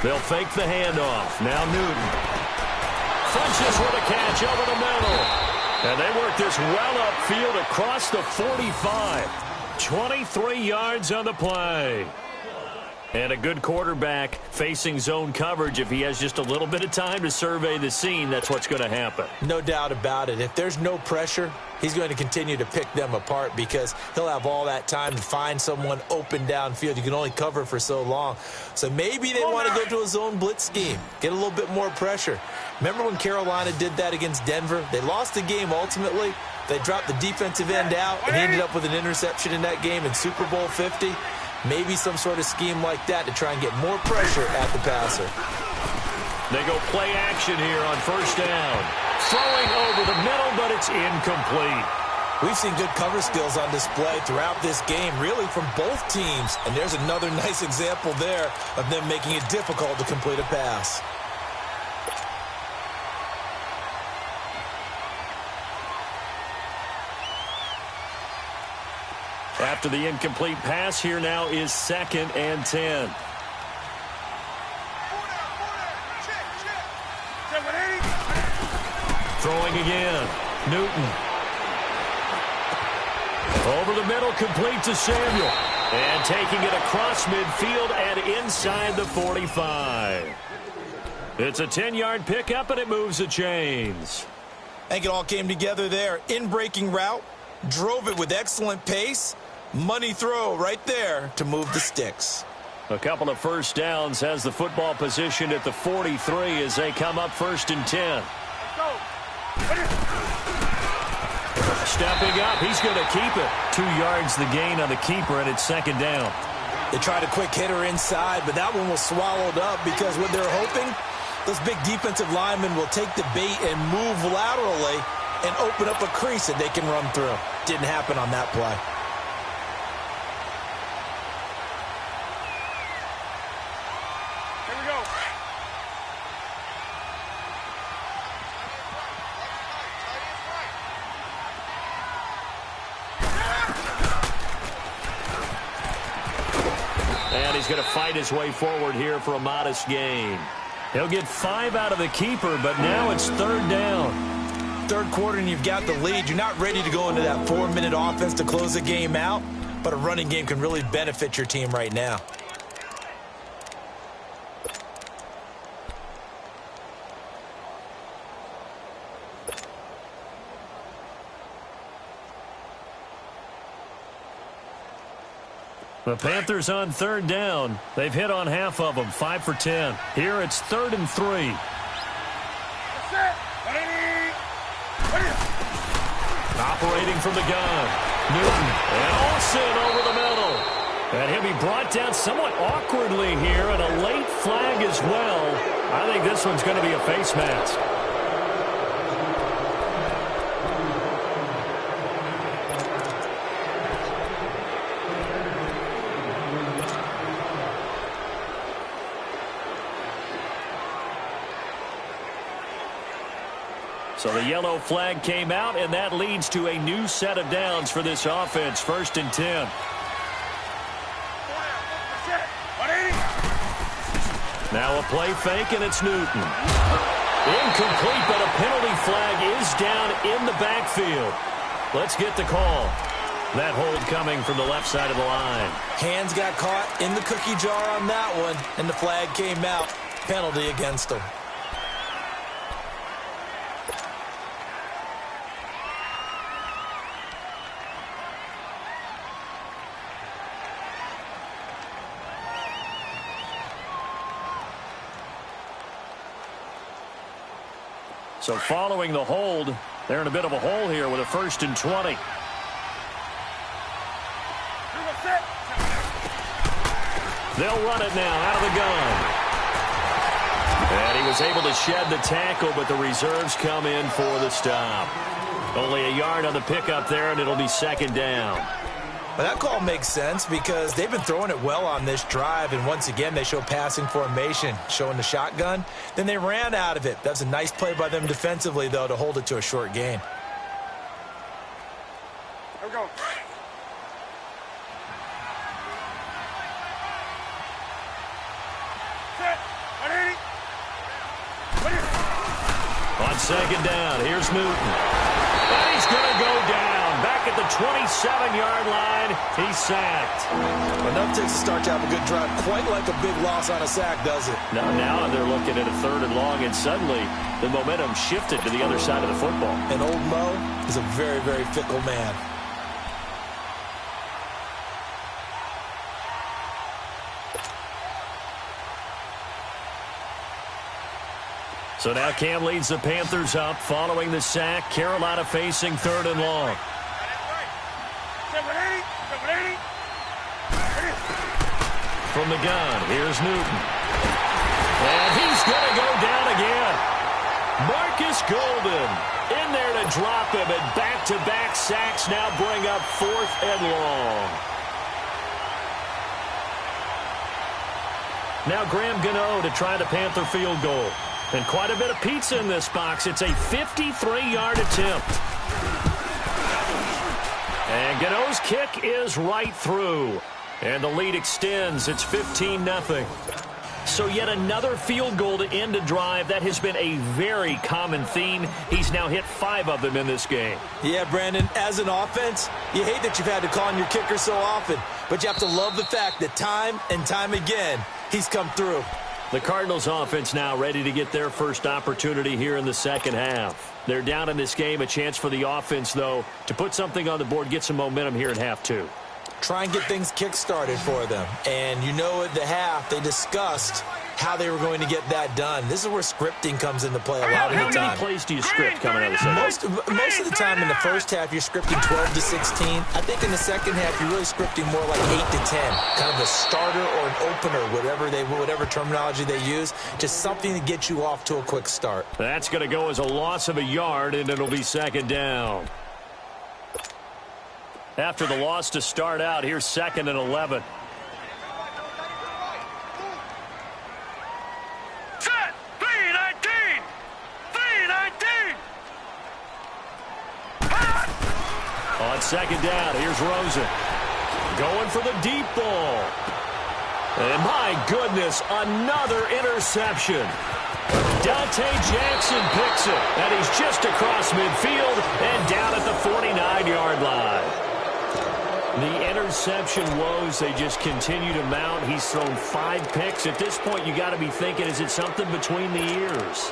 They'll fake the handoff. Now Newton. Funches with a catch over the middle. And they work this well upfield across the 45. 23 yards on the play. And a good quarterback facing zone coverage. If he has just a little bit of time to survey the scene, that's what's going to happen. No doubt about it. If there's no pressure, he's going to continue to pick them apart because he'll have all that time to find someone open downfield. You can only cover for so long. So maybe they want to go to a zone blitz scheme, get a little bit more pressure. Remember when Carolina did that against Denver? They lost the game ultimately. They dropped the defensive end out, and he ended up with an interception in that game in Super Bowl 50. Maybe some sort of scheme like that to try and get more pressure at the passer. They go play action here on first down. Throwing over the middle, but it's incomplete. We've seen good cover skills on display throughout this game, really from both teams. And there's another nice example there of them making it difficult to complete a pass. After the incomplete pass, here now is 2nd and 10. Throwing again. Newton. Over the middle, complete to Samuel. And taking it across midfield and inside the 45. It's a 10-yard pickup, and it moves the chains. I think it all came together there. In-breaking route, drove it with excellent pace. Money throw right there to move the sticks. A couple of first downs has the football positioned at the 43 as they come up 1st and 10. Stepping up, he's going to keep it. 2 yards the gain on the keeper, and it's 2nd down. They tried a quick hitter inside, but that one was swallowed up because what they're hoping, those big defensive linemen will take the bait and move laterally and open up a crease that they can run through. Didn't happen on that play. And he's going to fight his way forward here for a modest gain. He'll get 5 out of the keeper, but now it's 3rd down. Third quarter and you've got the lead. You're not ready to go into that 4-minute offense to close the game out, but a running game can really benefit your team right now. The Panthers on 3rd down. They've hit on half of them, 5 for 10. Here it's 3rd and 3. Operating from the gun. Newton and Olsen over the middle. And he'll be brought down somewhat awkwardly here, and a late flag as well. I think this one's going to be a face mask. So the yellow flag came out, and that leads to a new set of downs for this offense. 1st and 10. Now a play fake, and it's Newton. Incomplete, but a penalty flag is down in the backfield. Let's get the call. That hold coming from the left side of the line. Hands got caught in the cookie jar on that one, and the flag came out. Penalty against them. So following the hold, they're in a bit of a hole here with a 1st and 20. They'll run it now out of the gun. And he was able to shed the tackle, but the reserves come in for the stop. Only a yard on the pickup there, and it'll be 2nd down. Well, that call makes sense because they've been throwing it well on this drive, and once again they show passing formation, showing the shotgun. Then they ran out of it. That's a nice play by them defensively, though, to hold it to a short gain. Here we go. On 2nd down, here's Newton. And he's going to go down. Back at the 27-yard line, he's sacked. Enough takes to start to have a good drive. Quite like a big loss on a sack, does it? Now they're looking at a 3rd and long, and suddenly the momentum shifted to the other side of the football. And old Mo is a very, very fickle man. So now Cam leads the Panthers up following the sack. Carolina facing 3rd and long. From the gun, here's Newton. And he's going to go down again. Marcus Golden in there to drop him, and back-to-back sacks now bring up 4th and long. Now Graham Gano to try the Panther field goal. And quite a bit of pizza in this box. It's a 53-yard attempt. And Gano's kick is right through. And the lead extends. It's 15-0. So yet another field goal to end a drive. That has been a very common theme. He's now hit 5 of them in this game. Yeah, Brandon, as an offense, you hate that you've had to call on your kicker so often. But you have to love the fact that time and time again, he's come through. The Cardinals offense now ready to get their first opportunity here in the second half. They're down in this game. A chance for the offense, though, to put something on the board, get some momentum here in half 2. Try and get things kick-started for them. And you know at the half, they discussed how they were going to get that done. This is where scripting comes into play a lot of the time. How many plays do you script coming out of the second? Most of the time in the first half, you're scripting 12 to 16. I think in the second half, you're really scripting more like 8 to 10. Kind of a starter or an opener, whatever terminology they use. Just something to get you off to a quick start. That's going to go as a loss of a yard, and it'll be 2nd down. After the loss to start out, here's 2nd and 11. Set! 3-19! 3-19! On 2nd down, here's Rosen. Going for the deep ball. And my goodness, another interception. Dante Jackson picks it, and he's just across midfield and down at the 49-yard line. The interception woes, they just continue to mount. He's thrown 5 picks. At this point, you got to be thinking, is it something between the ears?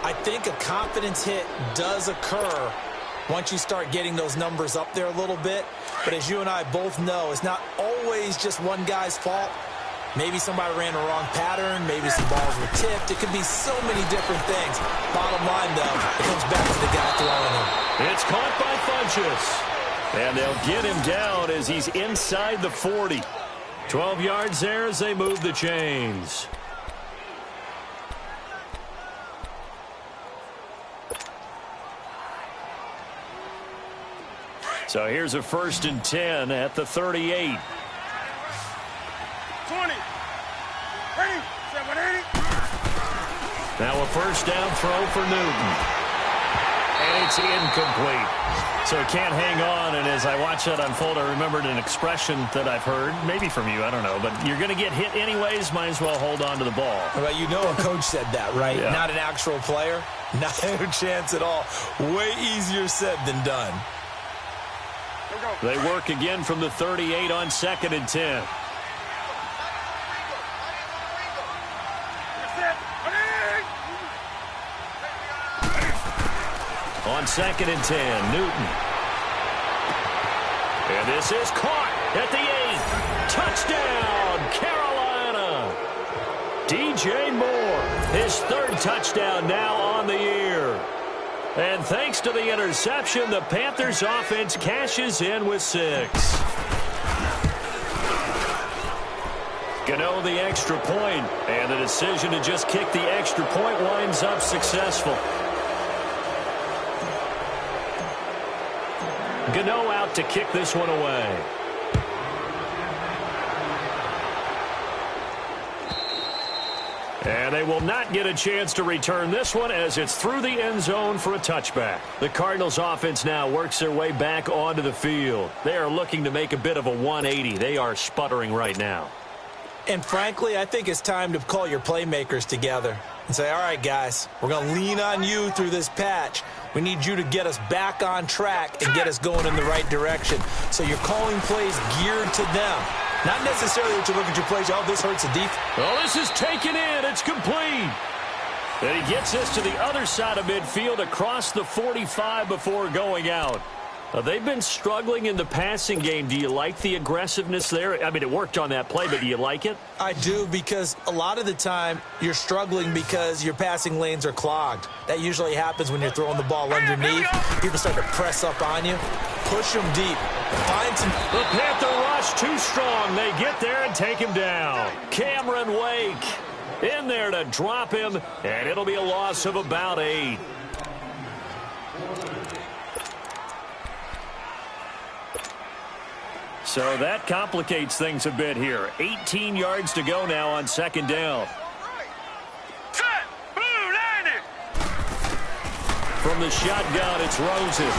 I think a confidence hit does occur once you start getting those numbers up there a little bit. But as you and I both know, it's not always just one guy's fault. Maybe somebody ran a wrong pattern. Maybe some balls were tipped. It could be so many different things. Bottom line, though, it comes back to the guy throwing them. It's caught by Funchess. And they'll get him down as he's inside the 40. 12 yards there as they move the chains. So here's a 1st and 10 at the 38. 20. Ready? 780. Now a 1st down throw for Newton. And it's incomplete. So it can't hang on, and as I watch that unfold, I remembered an expression that I've heard, maybe from you, I don't know, but you're going to get hit anyways, might as well hold on to the ball. Well, you know a coach said that, right? Yeah. Not an actual player. Not a chance at all. Way easier said than done. They work again from the 38 on 2nd and 10. On 2nd and 10, Newton. And this is caught at the 8. Touchdown, Carolina. DJ Moore, his 3rd touchdown now on the year. And thanks to the interception, the Panthers offense cashes in with 6. Gano the extra point, and the decision to just kick the extra point winds up successful. Gano out to kick this one away. And they will not get a chance to return this one as it's through the end zone for a touchback. The Cardinals offense now works their way back onto the field. They are looking to make a bit of a 180. They are sputtering right now. And frankly, I think it's time to call your playmakers together and say, all right, guys, we're going to lean on you through this patch. We need you to get us back on track and get us going in the right direction. So you're calling plays geared to them. Not necessarily that you look at your plays, oh, this hurts the defense. Well, this is taken in. It's complete. And he gets us to the other side of midfield across the 45 before going out. They've been struggling in the passing game. Do you like the aggressiveness there? I mean, it worked on that play, but do you like it? I do, because a lot of the time you're struggling because your passing lanes are clogged. That usually happens when you're throwing the ball underneath. People start to press up on you. Push them deep. Find some... The Panther rush too strong. They get there and take him down. Cameron Wake in there to drop him, and it'll be a loss of about 8. So that complicates things a bit here. 18 yards to go now on second down. Set. Blue landed. From the shotgun, it's Rosen.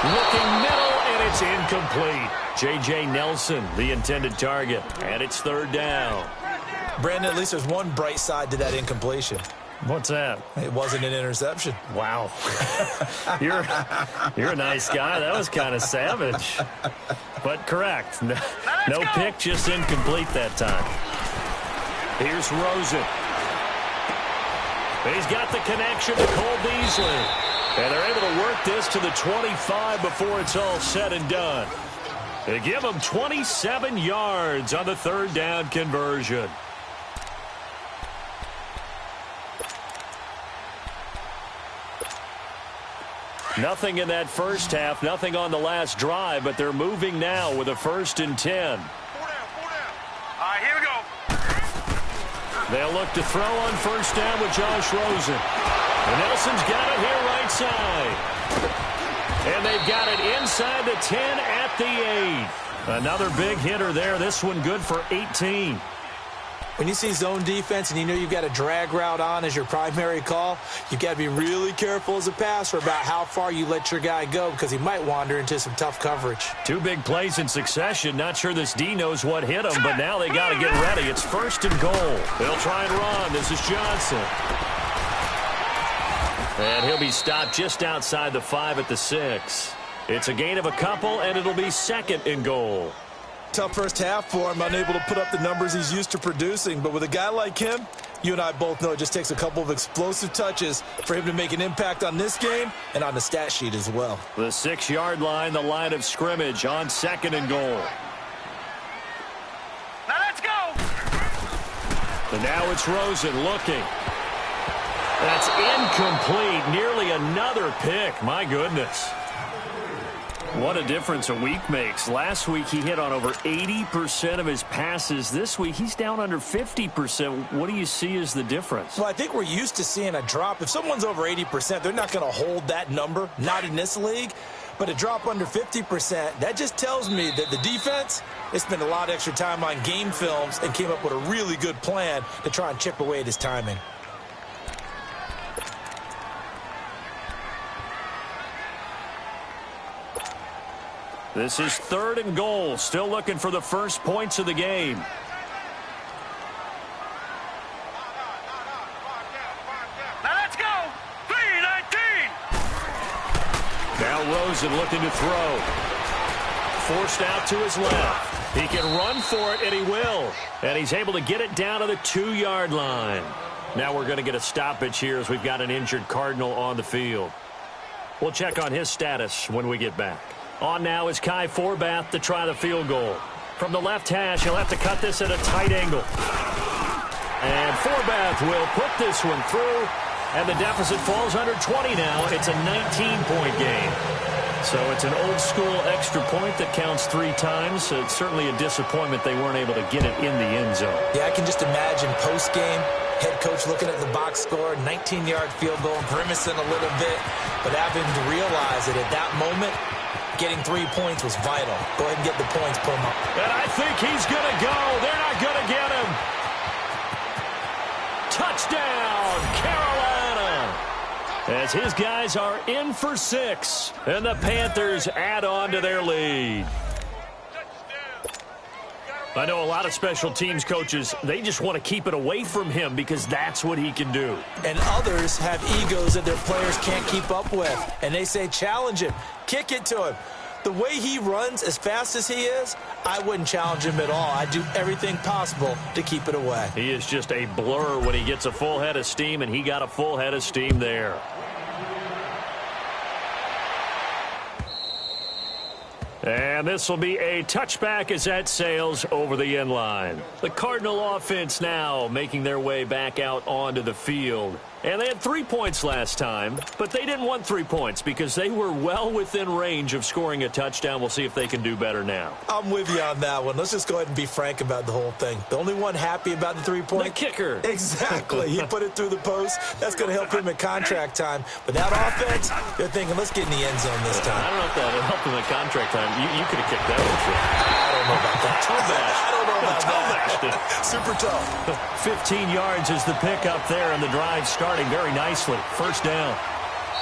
Looking middle, and it's incomplete. J.J. Nelson, the intended target, and it's third down. Brandon, at least there's one bright side to that incompletion. What's that? It wasn't an interception. Wow. You're a nice guy. That was kind of savage. But correct. No pick, just incomplete that time. Here's Rosen. He's got the connection to Cole Beasley. And they're able to work this to the 25 before it's all said and done. They give him 27 yards on the third down conversion. Nothing in that first half, nothing on the last drive, but they're moving now with a 1st and 10. 4 down. All right, here we go. They'll look to throw on first down with Josh Rosen. And Nelson's got it here right side. And they've got it inside the 10 at the 8. Another big hitter there. This one good for 18. When you see zone defense and you know you've got a drag route on as your primary call, you've got to be really careful as a passer about how far you let your guy go, because he might wander into some tough coverage. 2 big plays in succession. Not sure this D knows what hit him, but now they got to get ready. It's 1st and goal. They'll try and run. This is Johnson. And he'll be stopped just outside the 5 at the 6. It's a gain of a couple, and it'll be 2nd and goal. Tough first half for him, unable to put up the numbers he's used to producing. But with a guy like him, you and I both know it just takes a couple of explosive touches for him to make an impact on this game and on the stat sheet as well. The 6-yard line, the line of scrimmage on 2nd and goal. Now let's go. And now it's Rosen looking. That's incomplete. Nearly another pick. My goodness. What a difference a week makes. Last week he hit on over 80% of his passes. This week he's down under 50%. What do you see as the difference? Well, I think we're used to seeing a drop. If someone's over 80%, they're not going to hold that number, not in this league. But a drop under 50%, that just tells me that the defense, they spent a lot of extra time on game films and came up with a really good plan to try and chip away at his timing. This is 3rd and goal. Still looking for the first points of the game. Now let's go. 3-19. Now Rosen looking to throw. Forced out to his left. He can run for it, and he will. And he's able to get it down to the 2-yard line. Now we're going to get a stoppage here as we've got an injured Cardinal on the field. We'll check on his status when we get back. On now is Kai Forbath to try the field goal. From the left hash, he'll have to cut this at a tight angle. And Forbath will put this one through, and the deficit falls under 20 now. It's a 19-point game. So it's an old-school extra point that counts 3 times. So it's certainly a disappointment they weren't able to get it in the end zone. Yeah, I can just imagine post-game, head coach looking at the box score, 19-yard field goal, grimacing a little bit, but having to realize that at that moment, getting 3 points was vital. Go ahead and get the points, put them up. And I think he's going to go. They're not going to get him. Touchdown, Carolina. As his guys are in for 6, and the Panthers add on to their lead. I know a lot of special teams coaches, they just want to keep it away from him because that's what he can do. And others have egos that their players can't keep up with. And they say, challenge him, kick it to him. The way he runs as fast as he is, I wouldn't challenge him at all. I'd do everything possible to keep it away. He is just a blur when he gets a full head of steam, and he got a full head of steam there. And this will be a touchback as that sails over the end line. The Cardinal offense now making their way back out onto the field. And they had 3 points last time, but they didn't want 3 points because they were well within range of scoring a touchdown. We'll see if they can do better now. I'm with you on that one. Let's just go ahead and be frank about the whole thing. The only one happy about the 3-point? The kicker. Exactly. He put it through the post. That's going to help him at contract time. But that offense, they're thinking, let's get in the end zone this time. I don't know if that would help him at contract time. You could have kicked that one. I don't know about that. I don't know about that. Super tough. 15 yards is the pickup there, and the drive starting very nicely. First down.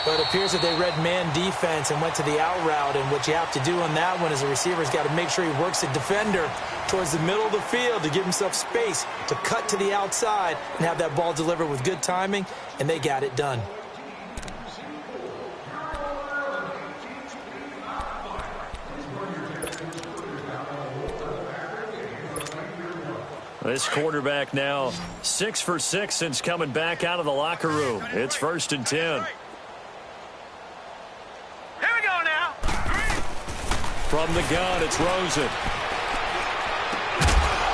But it appears that they read man defense and went to the out route, and what you have to do on that one is the receiver's got to make sure he works the defender towards the middle of the field to give himself space to cut to the outside and have that ball delivered with good timing, and they got it done. This quarterback now 6 for 6 since coming back out of the locker room. It's 1st and 10. Here we go now. From the gun, it's Rosen.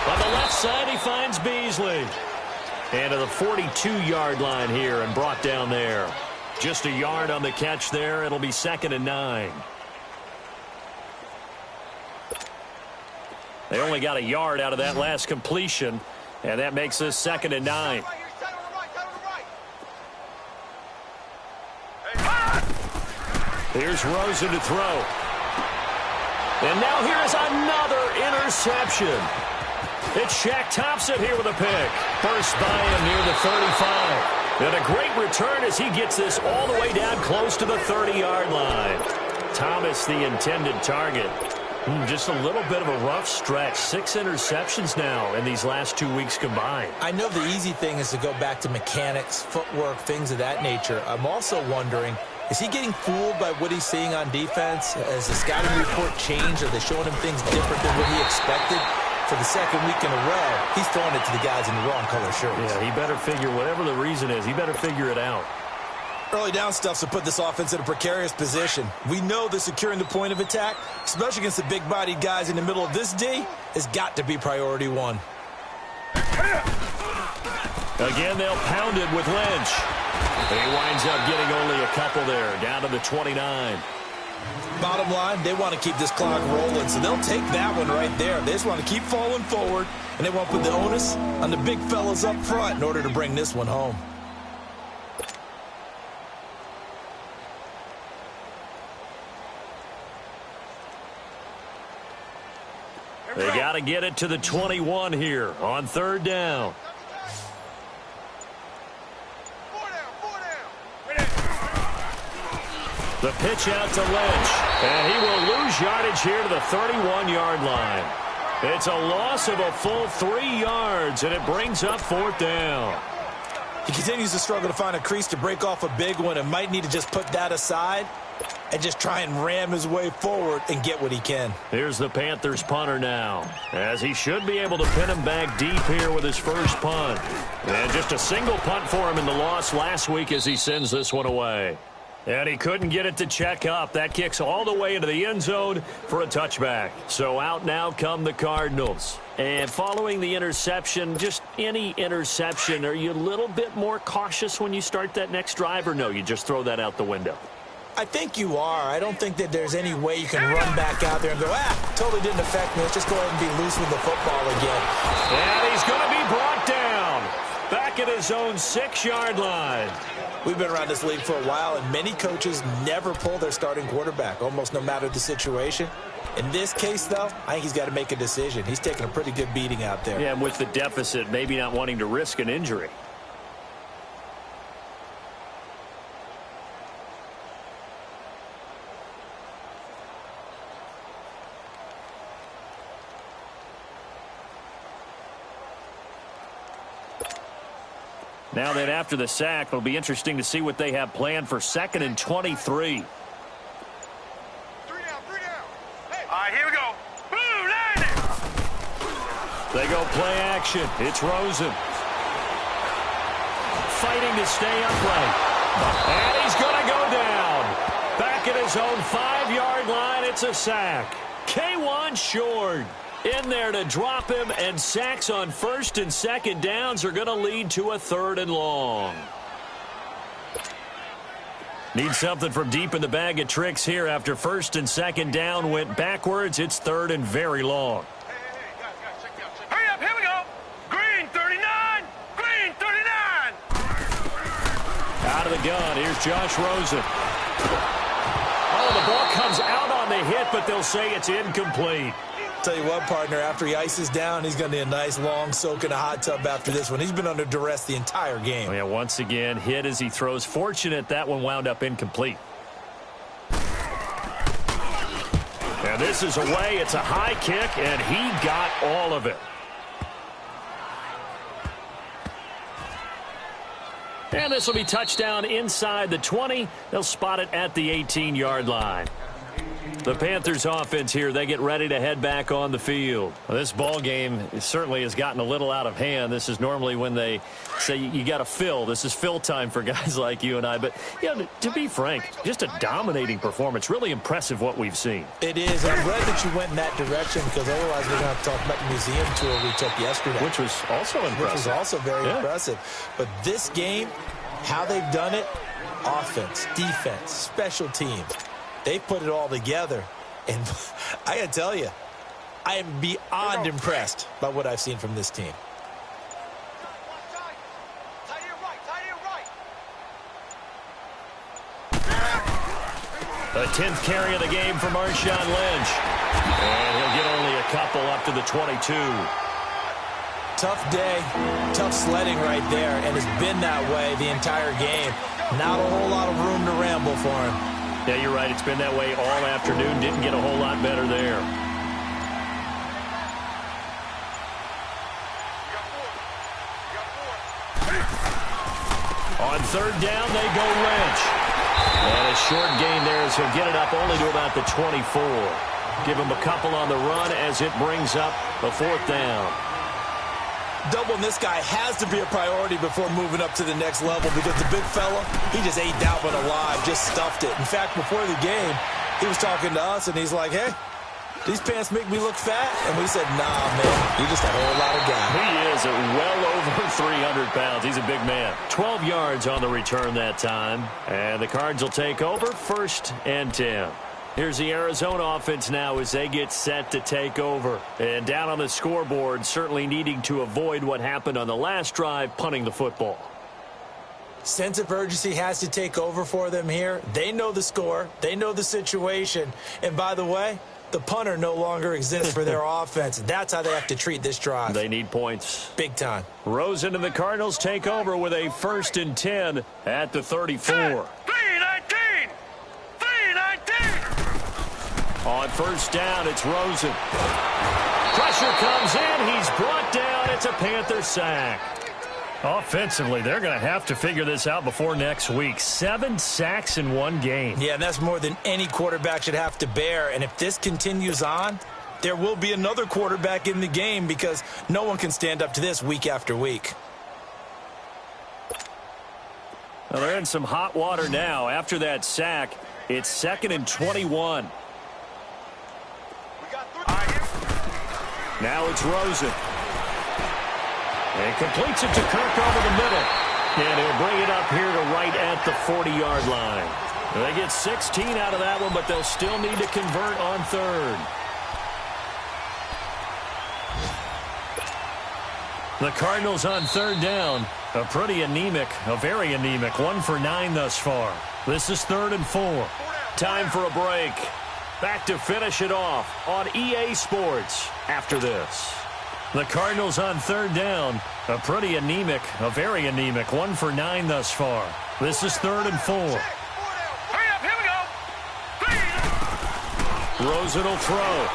On the left side, he finds Beasley. And to the 42-yard line here and brought down there. Just a yard on the catch there. It'll be 2nd and 9. They only got a yard out of that last completion, and that makes this 2nd and 9. Here's Rosen to throw. And now here's another interception. It's Shaq Thompson here with a pick. First by him near the 35. And a great return as he gets this all the way down close to the 30-yard line. Thomas the intended target. Just a little bit of a rough stretch. 6 interceptions now in these last 2 weeks combined. I know the easy thing is to go back to mechanics, footwork, things of that nature. I'm also wondering, is he getting fooled by what he's seeing on defense? Has the scouting report changed? Are they showing him things different than what he expected? For the second week in a row, he's throwing it to the guys in the wrong color shirts. Yeah, he better figure, whatever the reason is, he better figure it out. Early down stuff's to put this offense in a precarious position. We know that securing the point of attack, especially against the big-bodied guys in the middle of this D, has got to be priority one. Again, they'll pound it with Lynch. He winds up getting only a couple there, down to the 29. Bottom line, they want to keep this clock rolling, so they'll take that one right there. They just want to keep falling forward, and they want to put the onus on the big fellas up front in order to bring this one home. They got to get it to the 21 here on 3rd down. The pitch out to Lynch, and he will lose yardage here to the 31-yard line. It's a loss of a full 3 yards, and it brings up 4th down. He continues to struggle to find a crease to break off a big one and might need to just put that aside and just try and ram his way forward and get what he can. Here's the Panthers punter now, as he should be able to pin him back deep here with his first punt. And just a single punt for him in the loss last week as he sends this one away. And he couldn't get it to check up. That kicks all the way into the end zone for a touchback. So out now come the Cardinals. And following the interception, just any interception, are you a little bit more cautious when you start that next drive, or no, you just throw that out the window? I think you are. I don't think that there's any way you can run back out there and go, totally didn't affect me. Let's just go ahead and be loose with the football again. And he's going to be brought down back at his own 6-yard line. We've been around this league for a while, and many coaches never pull their starting quarterback, almost no matter the situation. In this case, though, I think he's got to make a decision. He's taking a pretty good beating out there. Yeah, and with the deficit, maybe not wanting to risk an injury. Now then, after the sack, it'll be interesting to see what they have planned for 2nd and 23. 3 down. Hey. All right, here we go. Boom, landed. They go play action. It's Rosen. Fighting to stay upright. And he's going to go down. Back at his own 5-yard line, it's a sack. K1 short. In there to drop him, and sacks on 1st and 2nd downs are going to lead to a 3rd and long. Need something from deep in the bag of tricks here after 1st and 2nd down went backwards. It's 3rd and very long. Hey, guys, check me out. Hurry up, here we go. Green 39. Green 39. Out of the gun, here's Josh Rosen. Oh, the ball comes out on the hit, but they'll say it's incomplete. Tell you what, partner, after he ices down, he's going to need a nice long soak in a hot tub after this one. He's been under duress the entire game. Oh, yeah, once again, hit as he throws. Fortunate that one wound up incomplete. And this is away. It's a high kick, and he got all of it. And this will be touchdown inside the 20. They'll spot it at the 18-yard line. The Panthers offense here, they get ready to head back on the field. Well, this ball game certainly has gotten a little out of hand. This is normally when they say you got to fill. This is fill time for guys like you and I. But, you know, to be frank, just a dominating performance. Really impressive what we've seen. It is. I'm glad that you went in that direction because otherwise we're going to have to talk about the museum tour we took yesterday. Which was also impressive. Which was also very impressive. But this game, how they've done it, offense, defense, special teams. They put it all together, and I got to tell you, I am beyond impressed by what I've seen from this team. The 10th carry of the game for Marshawn Lynch. And he'll get only a couple up to the 22. Tough day, tough sledding right there, and it's been that way the entire game. Not a whole lot of room to ramble for him. Yeah, you're right. It's been that way all afternoon. Didn't get a whole lot better there. On 3rd down, they go Lynch. And a short gain there as he'll get it up only to about the 24. Give him a couple on the run as it brings up the 4th down. Doubling this guy has to be a priority before moving up to the next level because the big fella, he just ate that one alive, just stuffed it. In fact, before the game, he was talking to us, and he's like, hey, these pants make me look fat? And we said, nah, man, he just a whole lot of guy. He is well over 300 pounds. He's a big man. 12 yards on the return that time. And the Cards will take over 1st and 10. Here's the Arizona offense now as they get set to take over. And down on the scoreboard, certainly needing to avoid what happened on the last drive, punting the football. Sense of urgency has to take over for them here. They know the score. They know the situation. And by the way, the punter no longer exists for their offense. That's how they have to treat this drive. They need points. Big time. Rosen and the Cardinals take over with a 1st and 10 at the 34. On 1st down, it's Rosen. Pressure comes in. He's brought down. It's a Panther sack. Offensively, they're going to have to figure this out before next week. 7 sacks in one game. Yeah, and that's more than any quarterback should have to bear. And if this continues on, there will be another quarterback in the game because no one can stand up to this week after week. Well, they're in some hot water now. After that sack, it's 2nd and 21. Now it's Rosen. And completes it to Kirk over the middle. And he'll bring it up here to right at the 40-yard line. They get 16 out of that one, but they'll still need to convert on 3rd. The Cardinals on 3rd down. A pretty anemic, a very anemic 1 for 9 thus far. This is 3rd and 4. Time for a break. Back to finish it off on EA Sports after this. The Cardinals on 3rd down. A pretty anemic, a very anemic 1 for 9 thus far. This is 3rd and 4. Hurry up, here we go. Rosen will throw.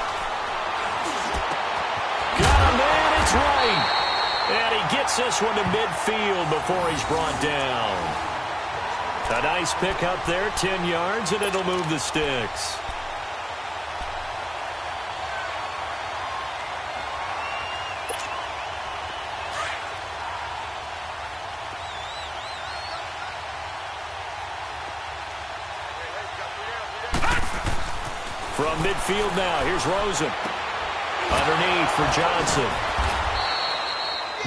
Got a man, it's right. And he gets this one to midfield before he's brought down. A nice pick up there, 10 yards, and it'll move the sticks. From midfield now, here's Rosen. Underneath for Johnson.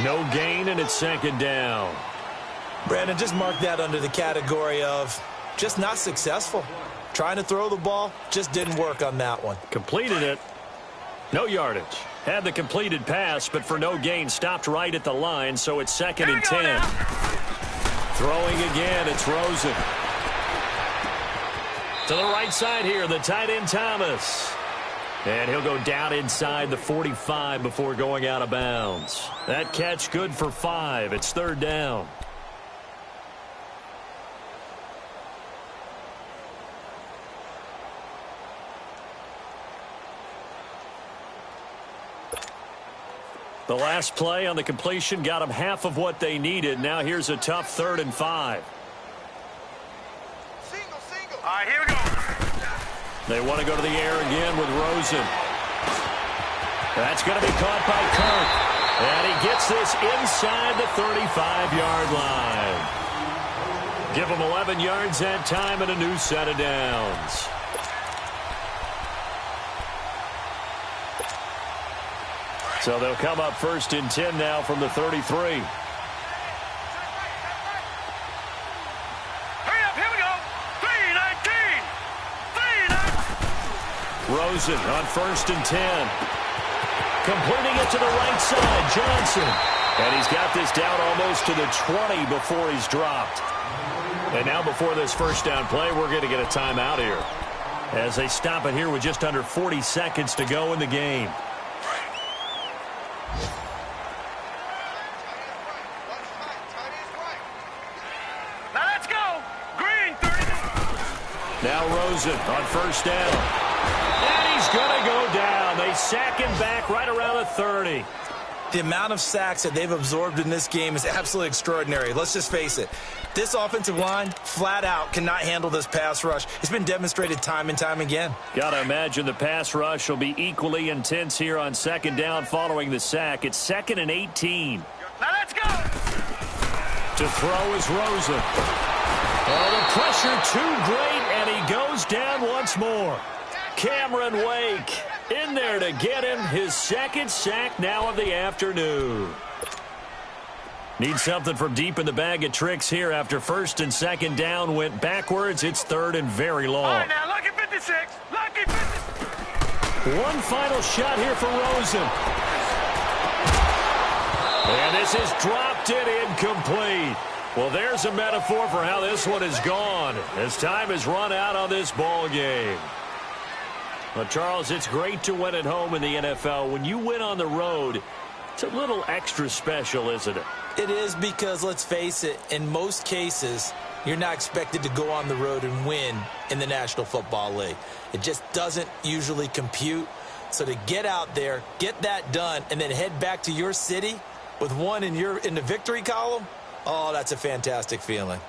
No gain, and it's second down. Brandon, just mark that under the category of just not successful. Trying to throw the ball, just didn't work on that one. Completed it. No yardage. Had the completed pass, but for no gain, stopped right at the line, so it's second and 10. Throwing again, it's Rosen. To the right side here, the tight end Thomas. And he'll go down inside the 45 before going out of bounds. That catch good for 5. It's third down. The last play on the completion got them half of what they needed. Now here's a tough 3rd and 5. All right, here we go. They want to go to the air again with Rosen. That's going to be caught by Kirk. And he gets this inside the 35-yard line. Give him 11 yards that time and a new set of downs. So they'll come up 1st and 10 now from the 33. Hurry up, here we go. 3:19. 3:19. Rosen on 1st and 10. Completing it to the right side, Johnson. And he's got this down almost to the 20 before he's dropped. And now before this first down play, we're going to get a timeout here, as they stop it here with just under 40 seconds to go in the game. Now let's go. Green 30. Now Rosen on 1st down. And he's going to go down. They sack him back right around the 30. The amount of sacks that they've absorbed in this game is absolutely extraordinary. Let's just face it. This offensive line, flat out, cannot handle this pass rush. It's been demonstrated time and time again. Got to imagine the pass rush will be equally intense here on 2nd down following the sack. It's 2nd and 18. Now let's go. To throw is Rosen. Oh, the pressure too great, and he goes down once more. Cameron Wake in there to get him his 2nd sack now of the afternoon. Needs something from deep in the bag of tricks here after 1st and 2nd down went backwards. It's 3rd and very long. All right, now, lucky 56. Lucky 56. One final shot here for Rosen. And this is dropped it incomplete. Well, there's a metaphor for how this one is gone, as time has run out on this ball game. Well, Charles, it's great to win at home in the NFL. When you win on the road, it's a little extra special, isn't it? It is, because, let's face it, in most cases, you're not expected to go on the road and win in the National Football League. It just doesn't usually compute. So to get out there, get that done, and then head back to your city with one in the victory column, oh, that's a fantastic feeling.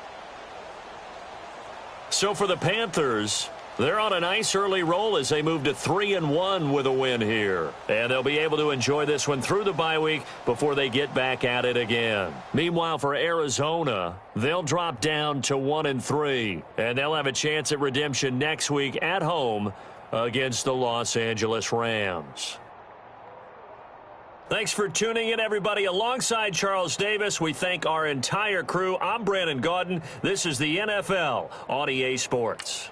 So for the Panthers, they're on a nice early roll as they move to 3-1 with a win here. And they'll be able to enjoy this one through the bye week before they get back at it again. Meanwhile, for Arizona, they'll drop down to 1-3. And they'll have a chance at redemption next week at home against the Los Angeles Rams. Thanks for tuning in, everybody. Alongside Charles Davis, we thank our entire crew. I'm Brandon Gaudin. This is the NFL on EA Sports.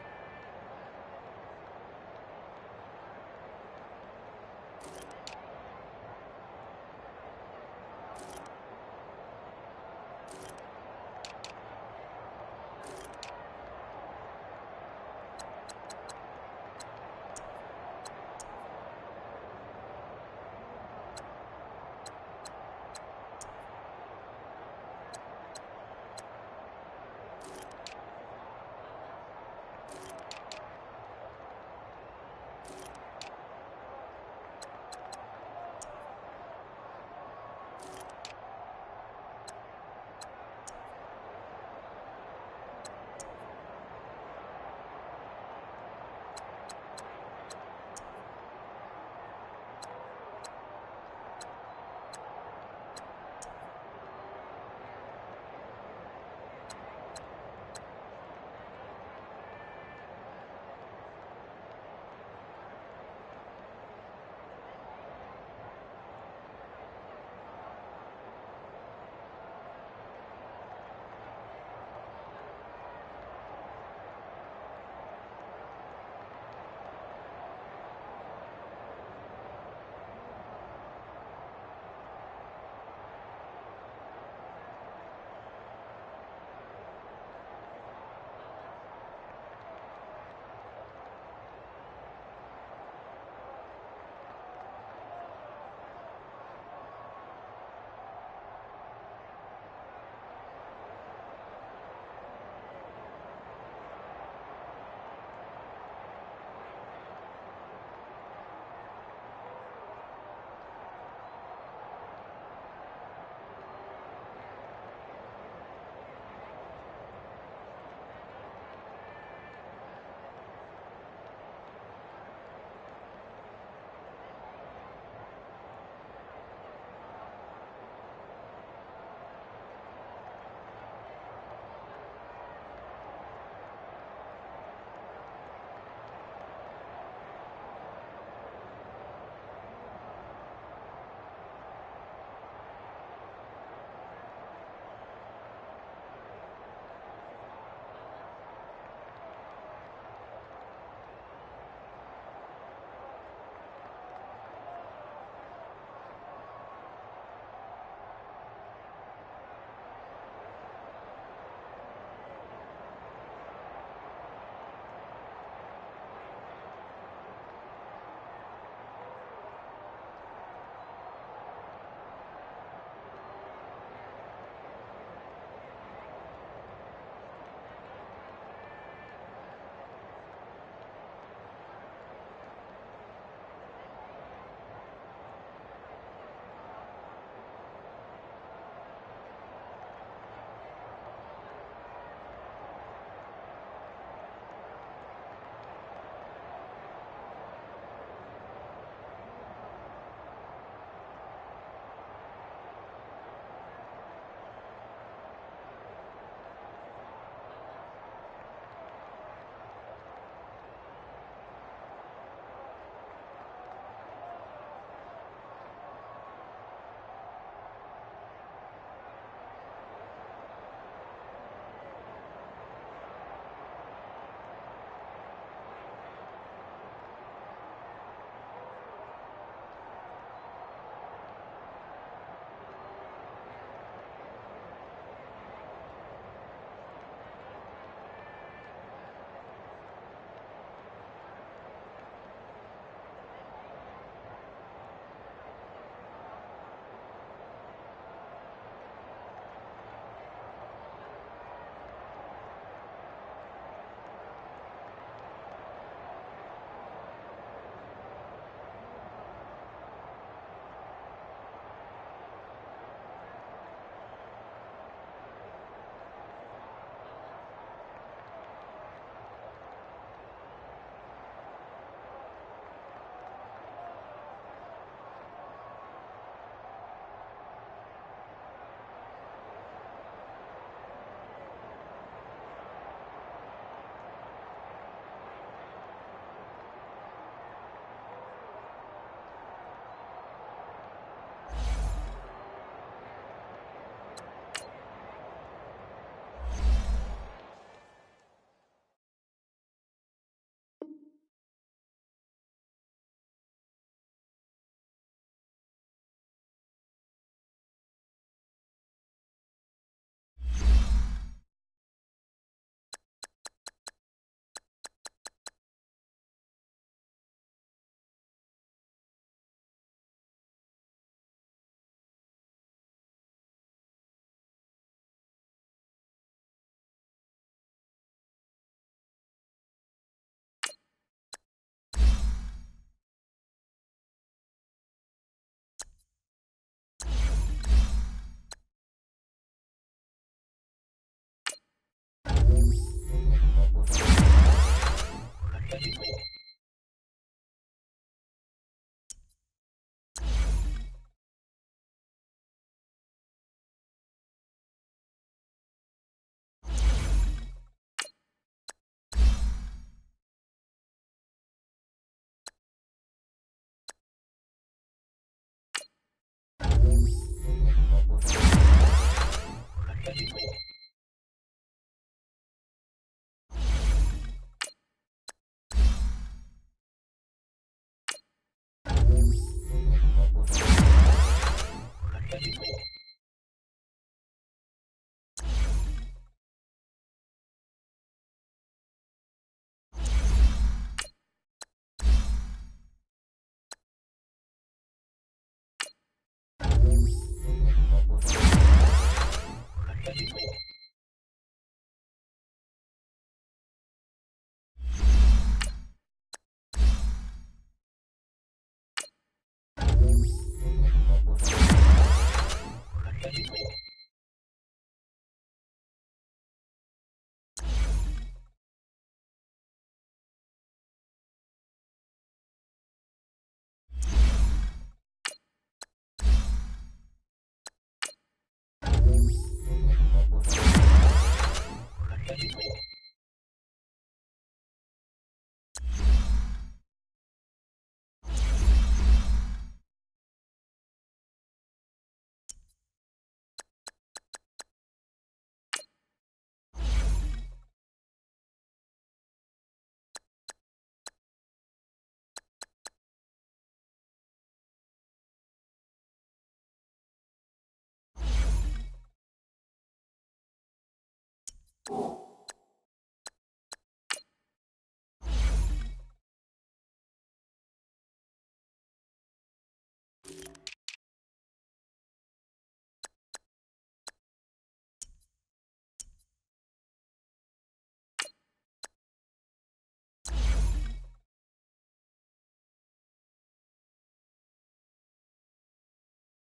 it.